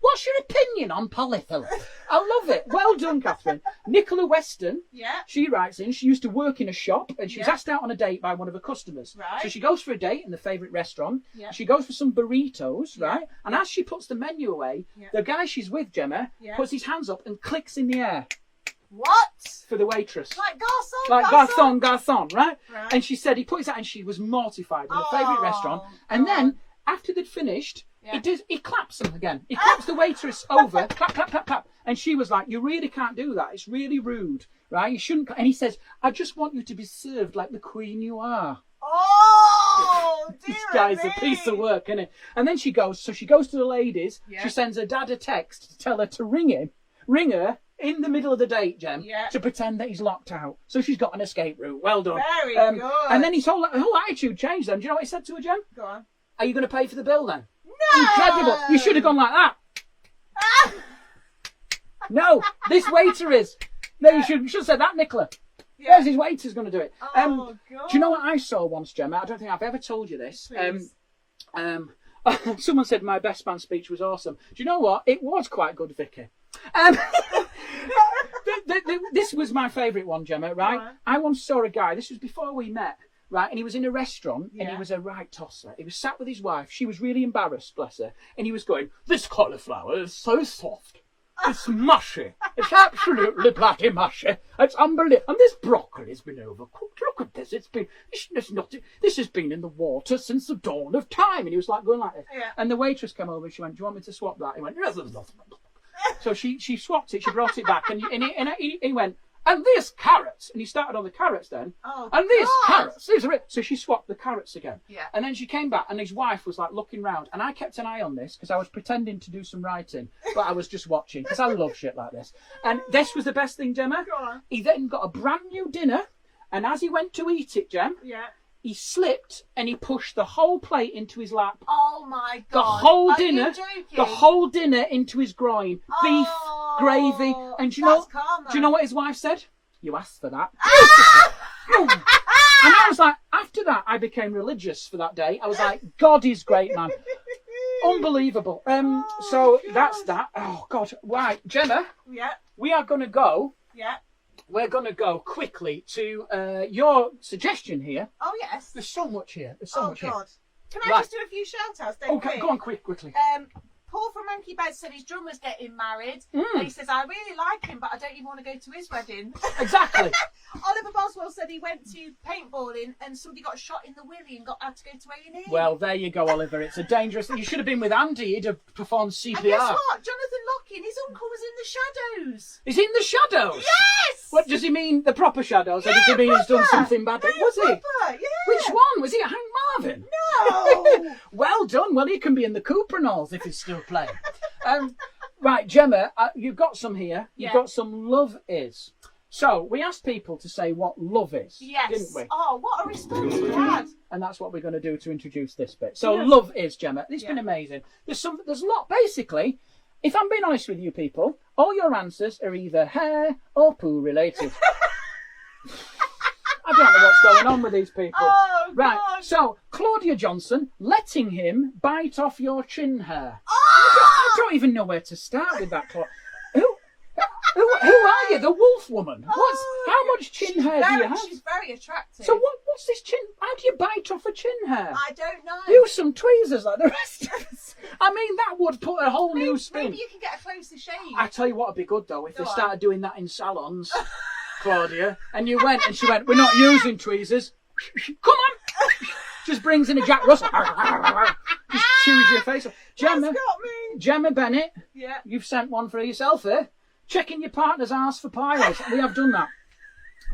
What's your opinion on polyfill? I love it. Well done, Catherine. Nicola Weston, she writes in, she used to work in a shop and she was asked out on a date by one of her customers. Right. So she goes for a date in the favourite restaurant. She goes for some burritos, right? And as she puts the menu away, the guy she's with, Gemma, puts his hands up and clicks in the air. What? For the waitress. Like garçon. Like garçon, right? And she said he put his out, and she was mortified in her favourite restaurant. And then, after they'd finished, he claps them again. He claps the waitress over, clap, clap, clap, clap. And she was like, you really can't do that. It's really rude, right? You shouldn't. And he says, I just want you to be served like the queen you are. Oh, dear. This guy's a piece of work, isn't it? And then she goes to the ladies. She sends her dad a text to tell her to ring her in the middle of the date, Jem, to pretend that he's locked out. So she's got an escape route. Well done. Very good. And then his whole attitude changed then. Do you know what he said to her, Jem? Go on. Are you going to pay for the bill then? No! Incredible. You should have gone like that. No, this waiter is. No, you should have said that, Nicola. Where's his waiter's going to do it? God. Do you know what I saw once, Gemma? I don't think I've ever told you this. Someone said my best man speech was awesome. Do you know what? It was quite good, Vicky. This was my favourite one, Gemma, right? I once saw a guy, this was before we met, right? And he was in a restaurant and he was a right tosser. He was sat with his wife. She was really embarrassed, bless her. And he was going, this cauliflower is so soft. It's mushy. It's absolutely bloody mushy. It's unbelievable. And this broccoli's been overcooked. Look at this. This has been in the water since the dawn of time. And he was like going like this. And the waitress came over and she went, do you want me to swap that? He went, yes. So she swapped it. She brought it back. And he went, and these carrots. And he started on the carrots then. And these carrots. So she swapped the carrots again. And then she came back and his wife was like looking round. And I kept an eye on this because I was pretending to do some writing. But I was just watching because I love shit like this. And this was the best thing, Gemma. He then got a brand new dinner. And as he went to eat it, Gem, he slipped and he pushed the whole plate into his lap. Oh my God. The whole dinner into his groin. Beef, gravy. And do you know what his wife said? You asked for that. And I was like, after that, I became religious for that day. I was like, God is great, man. Unbelievable. So that's that. Oh God. Right, Gemma. We are going to go. We're going to go quickly to your suggestion here. Oh, yes. There's so much here. God. Can I just do a few shout-outs? Okay, go on quickly. Paul from Monkey Bed said his drummer's getting married. And he says, I really like him, but I don't even want to go to his wedding. Exactly. Oliver Boswell said he went to paintballing and somebody got shot in the willy and had to go to A&E. Well, there you go, Oliver. It's a dangerous thing. You should have been with Andy. He'd have performed CPR. And guess what? Jonathan Locking, his uncle was in the shadows. Is he in the shadows? Yes! What, does he mean the proper shadows? Or does he mean he's done something bad? Was he? Yeah. Which one? Was he Hank Marvin? No. Well done. Well, he can be in the Coopernols if he's still playing. Right, Gemma, you've got some here. You've got some Love Is. So, we asked people to say what love is, didn't we? Oh, what a response we had. And that's what we're going to do to introduce this bit. So, Love Is, Gemma. It's been amazing. There's a lot, basically, if I'm being honest with you people, all your answers are either hair or poo related. I don't know what's going on with these people. Oh, right, God. So, Claudia Johnson, letting him bite off your chin hair. Oh! I don't even know where to start with that, Claudia. Who are you? The wolf woman? How much chin hair do you have? She's very attractive. So what's this chin? How do you bite off a chin hair? I don't know. Use some tweezers like the rest of us. I mean, that would put a whole new spin. Maybe you can get a closer shave. I tell you what would be good, though, if they started doing that in salons, Claudia, and you went, and she went, we're not using tweezers. Come on. Just brings in a Jack Russell. Just chews your face off. Gemma Bennett, you've sent one for yourself here. Checking your partner's arse for piles. We have done that.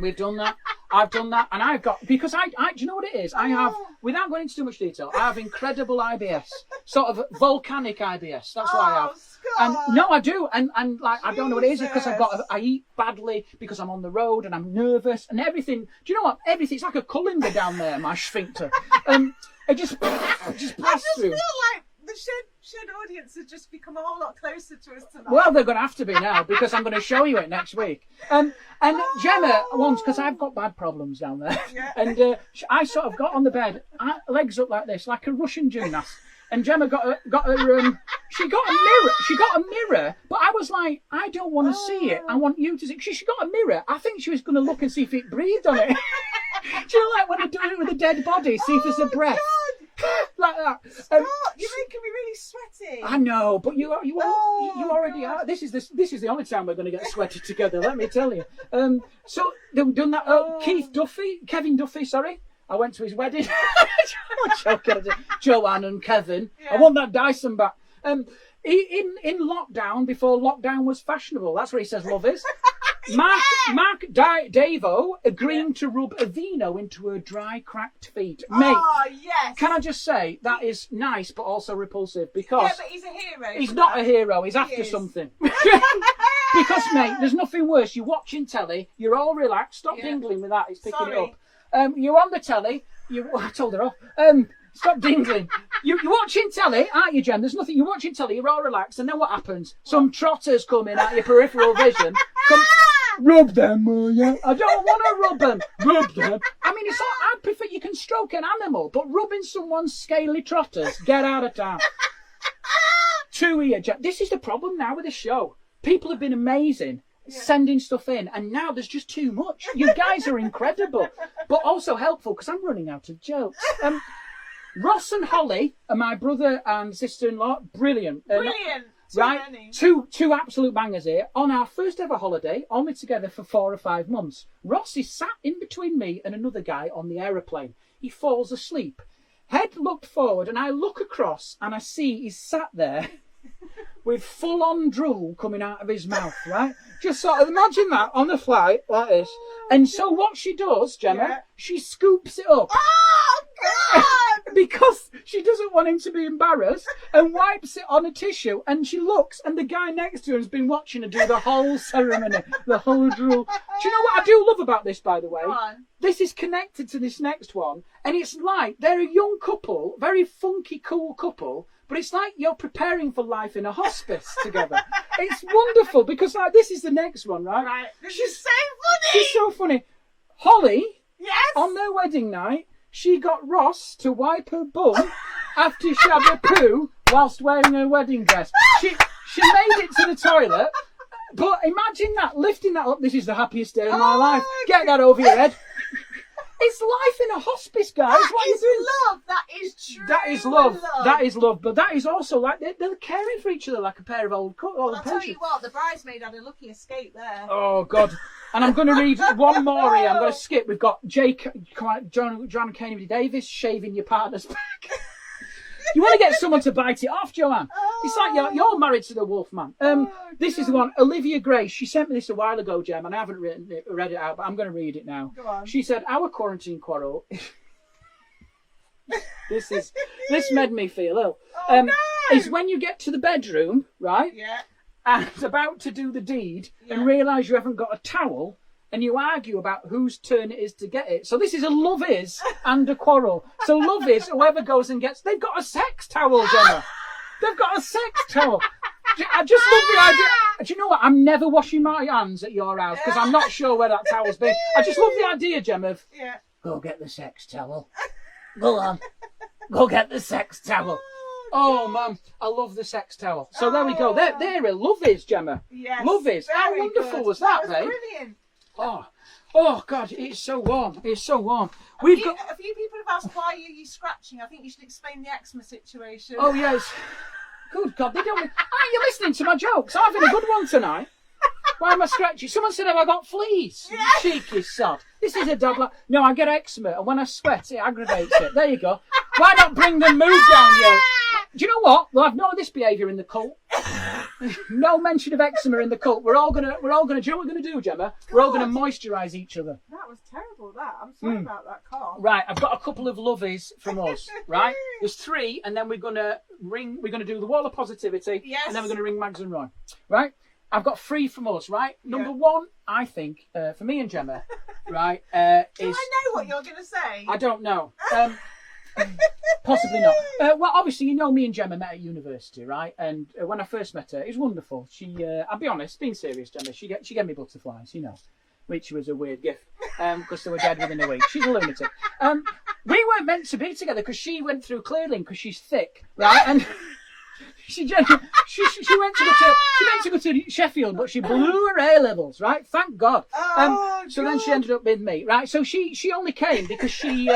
We've done that. I've done that. And I've got, because I do you know what it is? I have, without going into too much detail, I have incredible IBS. Sort of volcanic IBS. That's what I have. Scott. And no, I do. And like, I don't know what it is because I eat badly because I'm on the road and I'm nervous and everything. Do you know what? Everything, it's like a colander down there, my sphincter. It just passed through. I feel like the shed audience has just become a whole lot closer to us tonight. Well, they're going to have to be now because I'm going to show you it next week. And Gemma once, because I've got bad problems down there, and I sort of got on the bed, legs up like this, like a Russian gymnast. And Gemma got her she got a mirror. She got a mirror, but I was like, I don't want to see it. I want you to see. She got a mirror. I think she was going to look and see if it breathed on it. Do you know, like when they're doing it with a dead body, see if there's a breath. like that. Stop! You're making me really sweaty. I know, but you already are. This is the only time we're going to get sweaty together. Let me tell you. So they've done that. Kevin Duffy. Sorry, I went to his wedding. Joanne and Kevin. Yeah. I want that Dyson back. In lockdown, before lockdown was fashionable. That's where he says love is. Mark Davo agreeing to rub a vino into her dry, cracked feet. Mate, yes. Can I just say, that is nice, but also repulsive, because... Yeah, but he's a hero. He's not a hero, he's after something. Because, mate, there's nothing worse. You're watching telly, you're all relaxed. Stop dingling with that, it's picking it up. You're on the telly, I told her off. Stop dingling. You're watching telly, aren't you, Jen? There's nothing. You're watching telly, you're all relaxed, and then what happens? Some trotters come in at your peripheral vision. Rub them, yeah. I don't want to rub them. Rub them. I mean, it's all, I prefer, you can stroke an animal, but rubbing someone's scaly trotters, get out of town. Two here, Jen. This is the problem now with the show. People have been amazing. Sending stuff in, and now there's just too much. You guys are incredible, but also helpful, because I'm running out of jokes. Ross and Holly are my brother and sister-in-law. Brilliant. Brilliant. Right? Two absolute bangers here. On our first ever holiday, only together for 4 or 5 months. Ross is sat in between me and another guy on the aeroplane. He falls asleep. Head looked forward, and I look across, and I see he's sat there with full-on drool coming out of his mouth, right? Just sort of imagine that on the flight, like this. And so what she does, Gemma, she scoops it up. Oh, God! Because she doesn't want him to be embarrassed, and wipes it on a tissue, and she looks, and the guy next to her has been watching her do the whole ceremony, the whole drool. Do you know what I do love about this, by the way? This is connected to this next one, and it's like they're a young couple, very funky, cool couple, but it's like you're preparing for life in a hospice together. It's wonderful, because like this is the next one, right? Right. She's so funny. She's so funny. Holly, yes, on their wedding night, she got Ross to wipe her bum after she had a poo whilst wearing her wedding dress. She made it to the toilet, but imagine that, lifting that up. This is the happiest day of my life. Get that over your head. It's life in a hospice, guys. What is love. That is true. That is love. That is love. But that is also like they're caring for each other like a pair of old I'll tell you what, the bridesmaid had a lucky escape there. Oh, God. And I'm going to read one more here. I'm going to skip. We've got John Kennedy Davis shaving your partner's back. You want to get someone to bite it off, Joanne? It's like you're married to the wolf man. This is the one. Olivia Grace. She sent me this a while ago, Jem, and I haven't read it out, but I'm going to read it now. Go on. She said, "Our quarantine quarrel." This made me feel ill. Is when you get to the bedroom, right? Yeah. And about to do the deed, and realise you haven't got a towel. And you argue about whose turn it is to get it. So this is a love is and a quarrel. So love is whoever goes and gets... They've got a sex towel, Gemma. They've got a sex towel. I just love the idea. Do you know what? I'm never washing my hands at your house because I'm not sure where that towel's been. I just love the idea, Gemma, of... Go get the sex towel. Go on. Go get the sex towel. Oh, Mum, I love the sex towel. So there we go. There a love is, Gemma. Yes. Love is. How wonderful was that, babe? Brilliant. Oh, God, it's so warm. It's so warm. A few people have asked, why are you scratching? I think you should explain the eczema situation. Oh, yes. Good God, they don't... Are you listening to my jokes? I'm having a good one tonight. Why am I scratching? Someone said, have I got fleas? You cheeky sod. This is a dog... No, I get eczema, and when I sweat, it aggravates it. There you go. Why not bring the mood down, yo? Do you know what? We'll have none of this behaviour in the cult. No mention of eczema in the cult. We're all gonna. Do you know what we're gonna do, Gemma? We're all gonna moisturise each other. That was terrible. I'm sorry about that cough. Right, I've got a couple of lovies from us. Right, there's 3, and then we're gonna do the wall of positivity, and then we're gonna ring Mags and Roy. Right, I've got 3 from us. Right, number 1, I think, for me and Gemma, right, do I know what you're gonna say? I don't know. Possibly not. Well, obviously, you know me and Gemma met at university, right? And when I first met her, it was wonderful. She, I'll be honest, being serious, Gemma, she gave me butterflies, you know, which was a weird gift because they were dead within a week. She's a lunatic. We weren't meant to be together because she went through clearing because she's thick, right? And she went to go to Sheffield, but she blew her A levels, right? Thank God. So then she ended up with me, right? So she only came because she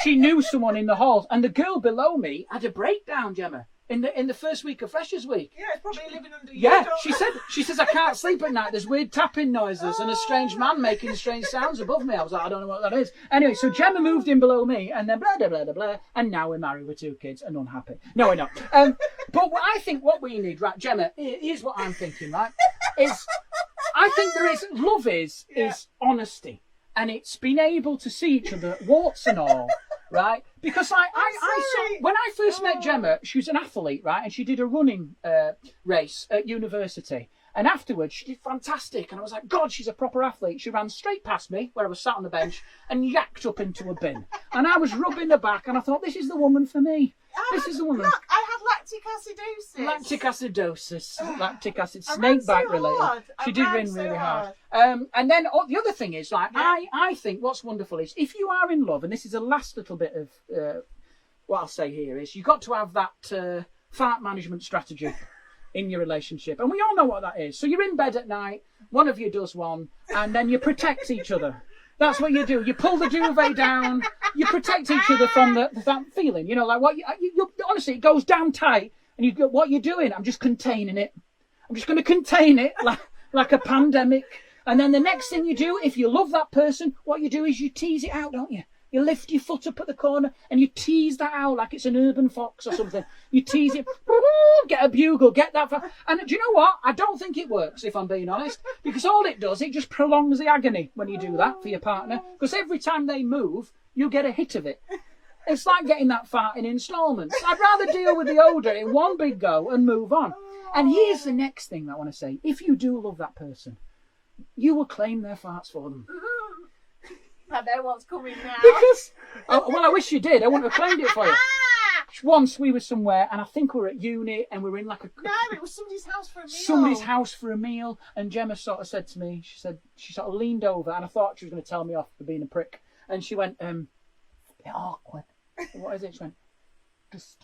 she knew someone in the hall, and the girl below me had a breakdown, Gemma. In the first week of Freshers Week. Yeah, it's probably living under you. Yeah, she says I can't sleep at night. There's weird tapping noises and a strange man making strange sounds above me. I was like, I don't know what that is. Anyway, so Gemma moved in below me, and then blah blah blah blah blah, and now we're married with 2 kids and unhappy. No, we're not. But I think what we need, right, Gemma? Here's what I'm thinking, right? I think love is honesty, and it's being able to see each other, warts and all. Right, because I saw when I first met Gemma, she was an athlete, right, and she did a running race at university, and afterwards she did fantastic, and I was like, God, she's a proper athlete. She ran straight past me where I was sat on the bench and yacked up into a bin, and I was rubbing her back, and I thought, this is the woman for me. This is the woman. Look, I had lactic acidosis. Lactic acid, snake bite related. She did win really hard. And then the other thing is, like, I think what's wonderful is if you are in love, and this is the last little bit of what I'll say here is you've got to have that fart management strategy in your relationship, and we all know what that is. So you're in bed at night, one of you does one, and then you protect each other. That's what you do. You pull the duvet down. You protect each other from that feeling. You know, like what you honestly, it goes down tight, and you go, what you're doing? I'm just containing it. I'm just going to contain it like a pandemic. And then the next thing you do, if you love that person, what you do is you tease it out, don't you? You lift your foot up at the corner and you tease that out like it's an urban fox or something. You tease it, get a bugle, get that. And do you know what? I don't think it works, if I'm being honest, because all it does, it just prolongs the agony when you do that for your partner. Because every time they move, you get a hit of it. It's like getting that fart in instalments. I'd rather deal with the odour in one big go and move on. And here's the next thing I want to say. If you do love that person, you will claim their farts for them. I know what's coming now. Because, well, I wish you did. I wouldn't have claimed it for you. Once we were somewhere, and I think we were at uni, and we were in like a... No, it was somebody's house for a meal. Somebody's house for a meal, and Gemma sort of said to me, she sort of leaned over, and I thought she was going to tell me off for being a prick. And she went, it's a bit awkward. What is it? She went, just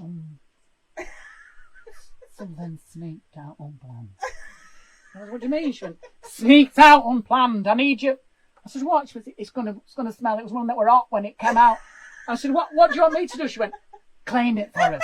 something sneaked out unplanned. I was, what do you mean? She went, sneaked out unplanned. I need you. I said, what? She went, it's gonna smell. It was one that were hot when it came out. I said, what do you want me to do? She went, claim it for us.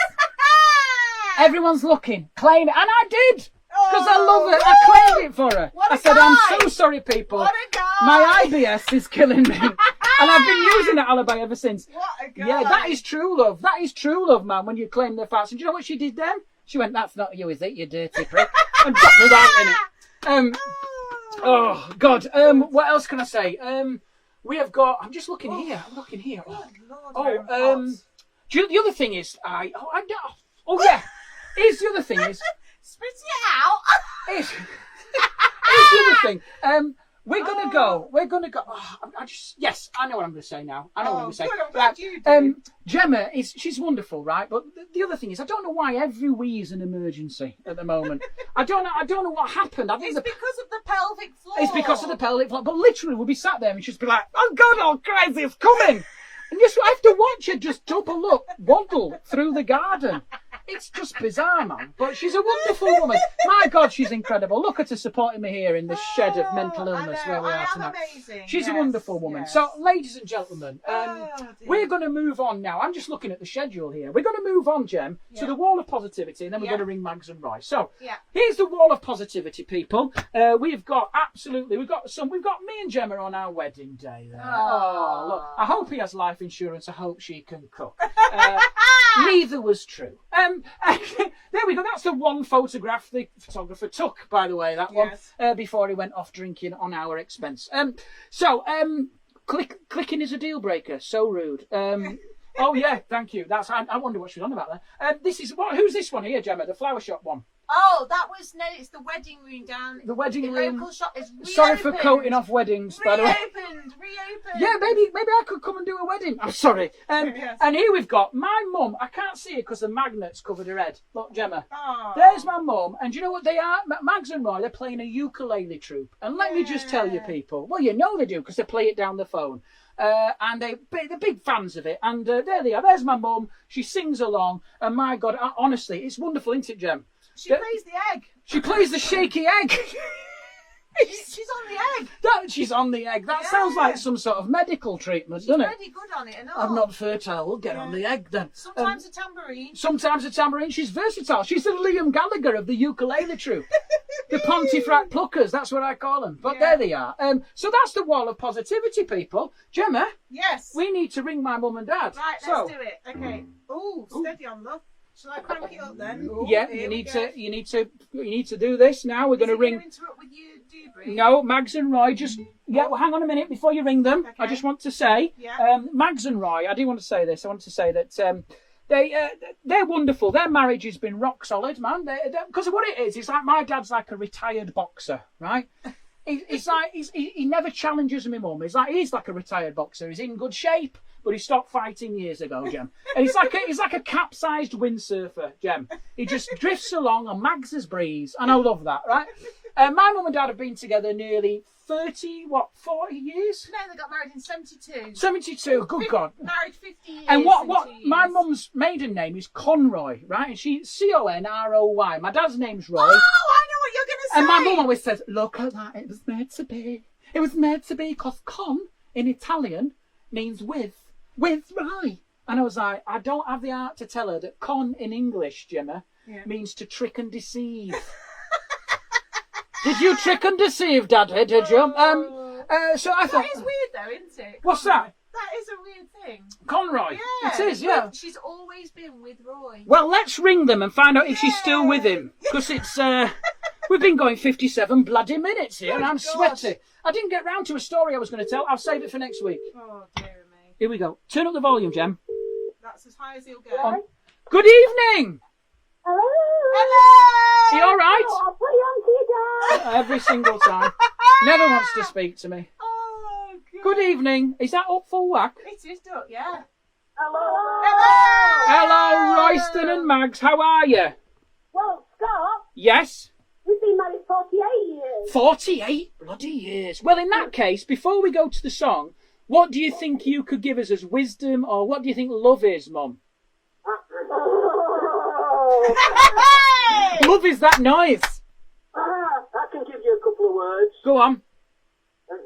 Everyone's looking. Claim it. And I did. Because I love it. I claimed it for her. I said, I'm so sorry, people. What a guy. My IBS is killing me. And I've been using that alibi ever since. What a guy. Yeah, that is true love. That is true love, man, when you claim their farts. And do you know what she did then? She went, that's not you, is it, you dirty prick? And dropped me right in it. Oh, God. What else can I say? We have got... I'm just looking here. I'm looking here. The other thing is... yeah. Here's the other thing is... Spit it out. Here's the other thing. We're going to go. Yes, I know what I'm going to say now. I know what I'm going to say. Good, I'm glad you do. Gemma, she's wonderful, right? But the other thing is, I don't know why every wee is an emergency at the moment. I don't know what happened. I think it's because of the pelvic floor. It's because of the pelvic floor. But literally, we'll be sat there and she'll just be like, oh, God, oh, crazy, it's coming. And just I have to watch her just double up, waddle through the garden. It's just bizarre, man. But she's a wonderful woman. My God, she's incredible. Look at her supporting me here in this shed of mental illness where we are tonight. Amazing. She's a wonderful woman. Yes. So, ladies and gentlemen, we're going to move on now. I'm just looking at the schedule here. We're going to move on, Jem, to the wall of positivity, and then we're going to ring Mags and Roy. So, here's the wall of positivity, people. We've got me and Gemma on our wedding day there. Oh, look. I hope he has life insurance. I hope she can cook. Neither was true. There we go. That's the one photograph the photographer took, by the way, that one, before he went off drinking on our expense. Clicking is a deal breaker. So rude. Oh, yeah, thank you. I wonder what she's on about there. Who's this one here, Gemma? The flower shop one. Oh, it's the wedding room down. The wedding room. Local shop is reopened. Sorry for coating off weddings, by the way. Reopened. Yeah, maybe I could come and do a wedding. I'm sorry. And here we've got my mum. I can't see her because the magnets covered her head. Look, Gemma. Oh. There's my mum. And do you know what they are? Mags and Roy, they're playing a ukulele troupe. And let me just tell you, people. Well, you know they do because they play it down the phone. And they're big fans of it. And there they are. There's my mum. She sings along. And my God, honestly, it's wonderful, isn't it, Gem? She plays the egg. She plays the shaky egg. She's on the egg. She's on the egg. That sounds like some sort of medical treatment, doesn't it? She's really good on it, and all. I'm not fertile. We'll get on the egg then. Sometimes a tambourine. Sometimes a tambourine. She's versatile. She's the Liam Gallagher of the ukulele troupe. The Pontefract Pluckers. That's what I call them. But there they are. So that's the wall of positivity, people. Gemma. Yes. We need to ring my mum and dad. Right, let's do it. Okay. Oh, steady on, love. Shall I crank it up then? Ooh, yeah, you need to do this now. We're going to ring. Interrupt with you, Dewberry? No, Mags and Roy. Just well, hang on a minute before you ring them. Okay. I just want to say, Mags and Roy. I do want to say this. I want to say that they're wonderful. Their marriage has been rock solid, man. Because of what it is, it's like my dad's like a retired boxer, right? It's like he never challenges my mum. He's like a retired boxer. He's in good shape. But he stopped fighting years ago, Jem. And he's like a capsized windsurfer, Jem. He just drifts along on Mags's breeze, and I love that, right? My mum and dad have been together nearly 40 years? No, they got married in 72. 72, good God. Married 50 years. And what my mum's maiden name is Conroy, right? And she's Conroy. My dad's name's Roy. Oh, I know what you're going to say. And my mum always says, look at that, it was meant to be. It was meant to be, because con in Italian means with Rye. And I was like, I don't have the art to tell her that con in English, Gemma, means to trick and deceive. Did you trick and deceive, Daddy, did you? So I thought... That is weird though, isn't it? What's that? That is a weird thing. Conroy. Yeah. It is, yeah. She's always been with Roy. Well, let's ring them and find out if she's still with him. Because it's... we've been going 57 bloody minutes here, and I'm sweaty. I didn't get round to a story I was going to tell. I'll save it for next week. Oh, dear me. Here we go. Turn up the volume, Jem. That's as high as he'll go. Good evening. Hello. Hello. Are you all right? Oh, I'll put you on to your dad. Every single time. Never wants to speak to me. Oh, God. Good evening. Is that up full whack? It is, Duck, yeah. Hello. Hello, Royston and Mags. How are you? Well, Scott, Yes. we've been married 48 years. 48 bloody years. Well, in that case, before we go to the song, what do you think you could give us as wisdom, or what do you think love is, Mum? Love is that noise. I can give you a couple of words. Go on. And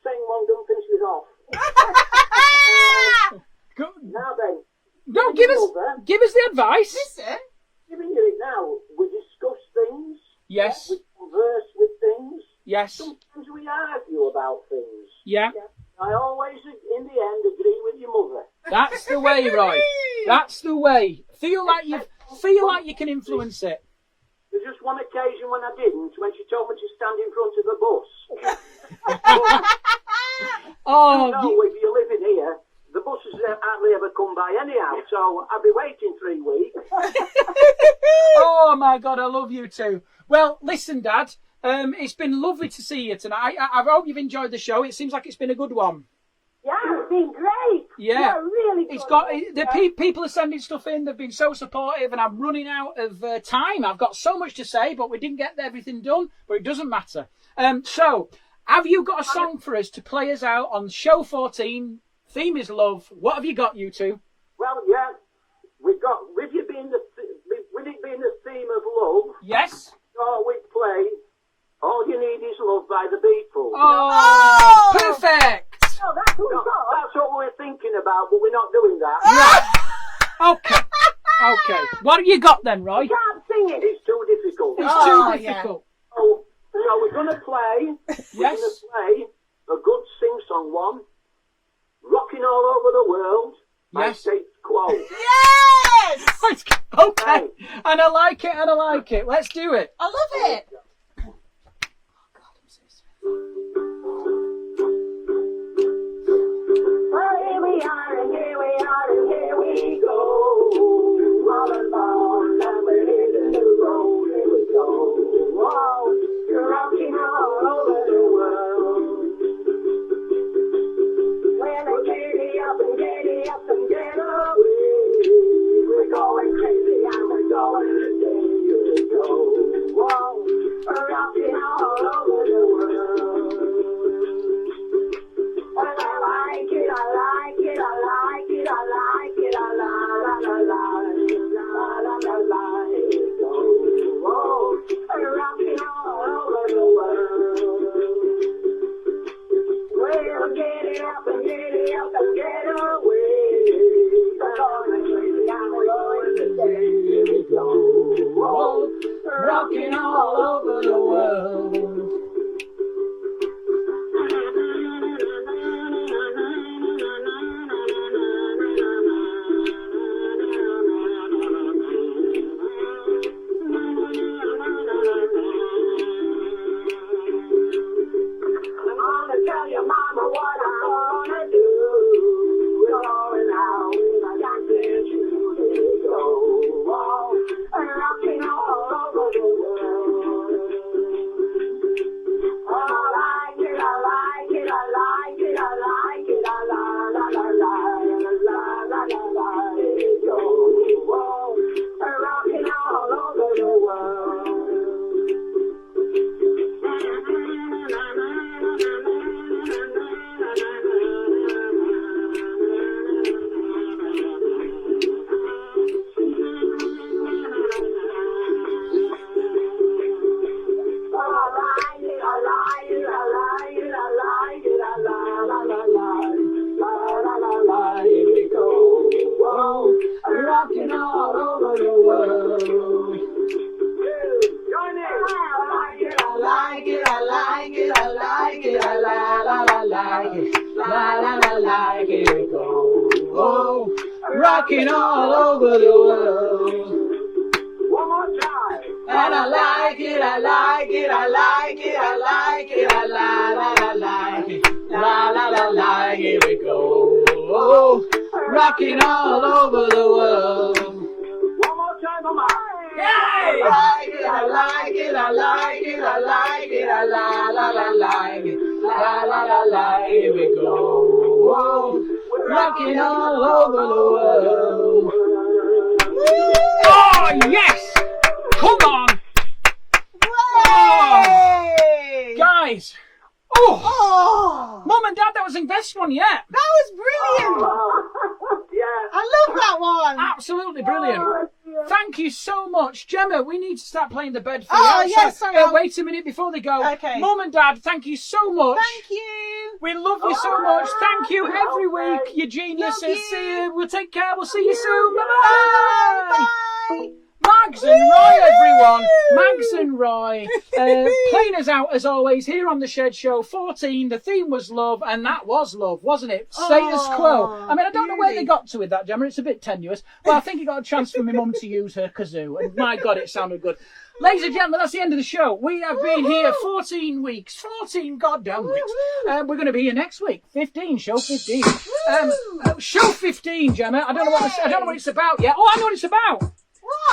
saying one don't finish it off. Go. Now then. No, give us the advice. Listen. Giving you it now. We discuss things. Yes. We converse with things. Yes. Sometimes we argue about things. Yeah. I always, in the end, agree with your mother. That's the way, Roy. That's the way. Feel like you can influence it. There's just one occasion when I didn't, when she told me to stand in front of the bus. Oh, No, if you're living here, the buses hardly ever come by anyhow, so I'll be waiting 3 weeks. oh my God, I love you too. Well, listen, Dad. It's been lovely to see you tonight. I hope you've enjoyed the show. It seems like it's been a good one. Yeah, it's been great. Yeah, really good. it's got people are sending stuff in. They've been so supportive, and I'm running out of time. I've got so much to say, but we didn't get everything done. But it doesn't matter. So, have you got a song for us to play us out on show 14? Theme is love. What have you got, you two? Well, yeah, we've got with it being the theme of love. Yes. So we play "All You Need Is Love" by the Beatles. Oh, perfect. Oh, that's what we got. That's what we're thinking about, but we're not doing that. Okay. What have you got then, Roy? I can't sing it. It's too difficult. It's too difficult. So we're going to play. Yes. We're going to play a good sing-song one. "Rocking All Over the World" by Yes. Status Quo. Yes! Okay. And I like it. Let's do it. I love it. Well, here we are, and here we are, and here we go. All alone, and we're hitting the road. Here we go. Whoa, you're rocking all over the world. Well, giddy up and giddy up and get away. We're going crazy and we're going today. Here we go. Whoa. rocking all over the world. Tell your mama what I'm gonna do. Going out with my dancing shoes. Go on, rocking all over the world. Oh, I like it, I like it, I like it, I like it, I la la la la la la la la. Go on, rocking all over the world. Rocking all over the world. Join in. I like it, I like it, I like it, I like it, I la la la like it, la la la like it go. Oh, rocking all over the world. One more time. And I like it, I like it, I like it, I like it, I la la la like it, la la la like it we go. Oh, rocking all over the world. One more time, mama. Yay! I like it, I like it, I like it, I like it, I la la la like it, la la la like it we go. Oh, rocking all over the world. Oh, yes! Come on! Way! Guys! Oh! Oh, Mum and Dad, that was the best one yet! that was brilliant. Yeah. I love that one. Absolutely brilliant. Thank you so much. Gemma, we need to start playing the bed for Oh, you. yes, sorry, I'll- wait a minute before they go. Okay. Mum and Dad, thank you so much. Thank you. We love you so much. Thank you every week. You geniuses. Love you. See you. We'll take care. We'll see you soon. Bye-bye. Bye. Mags and Roy, everyone. Mags and Roy. Playing us out, as always, here on The Shed Show 14. The theme was love, and that was love, wasn't it? Status quo. I mean, I don't know where they got to with that, Gemma. It's a bit tenuous. But I think it got a chance for my mum to use her kazoo. And my God, it sounded good. Ladies and gentlemen, that's the end of the show. We have been here 14 weeks. 14 goddamn weeks. We're going to be here next week. 15, show 15. Show 15, Gemma. I don't know what it's about yet. Oh, I know what it's about.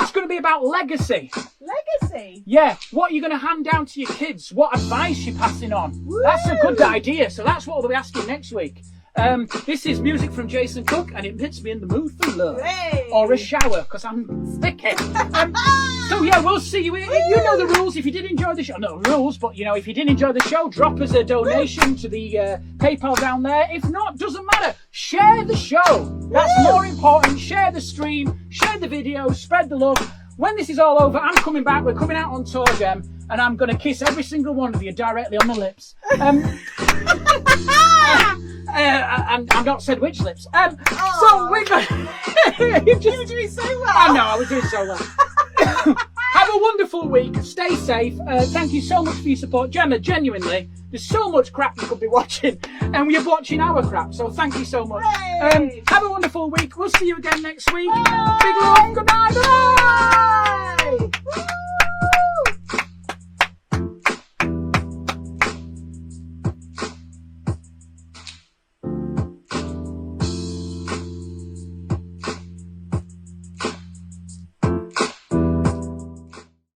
It's going to be about legacy. Legacy. Yeah, what you're going to hand down to your kids, what advice you're passing on. That's a good idea. So that's what we'll be asking next week. This is music from Jason Cook, and it puts me in the mood for love. Hey. Or a shower, because I'm sticky. So yeah, we'll see you. You know the rules. If you did enjoy the show, no rules, but you know, if you did enjoy the show, drop us a donation to the PayPal down there. If not, doesn't matter. Share the show. That's more important. Share the stream, share the video, spread the love. When this is all over, I'm coming back. We're coming out on tour, Gem, and I'm going to kiss every single one of you directly on the lips. And I've not said which lips. So we're going. You were doing so well. I know, I was doing so well. Have a wonderful week. Stay safe. Thank you so much for your support, Gemma. Genuinely, there's so much crap you could be watching, and we're watching our crap. So thank you so much. Hey. Have a wonderful week. We'll see you again next week. Bye. Big love. Good night. Bye. Bye.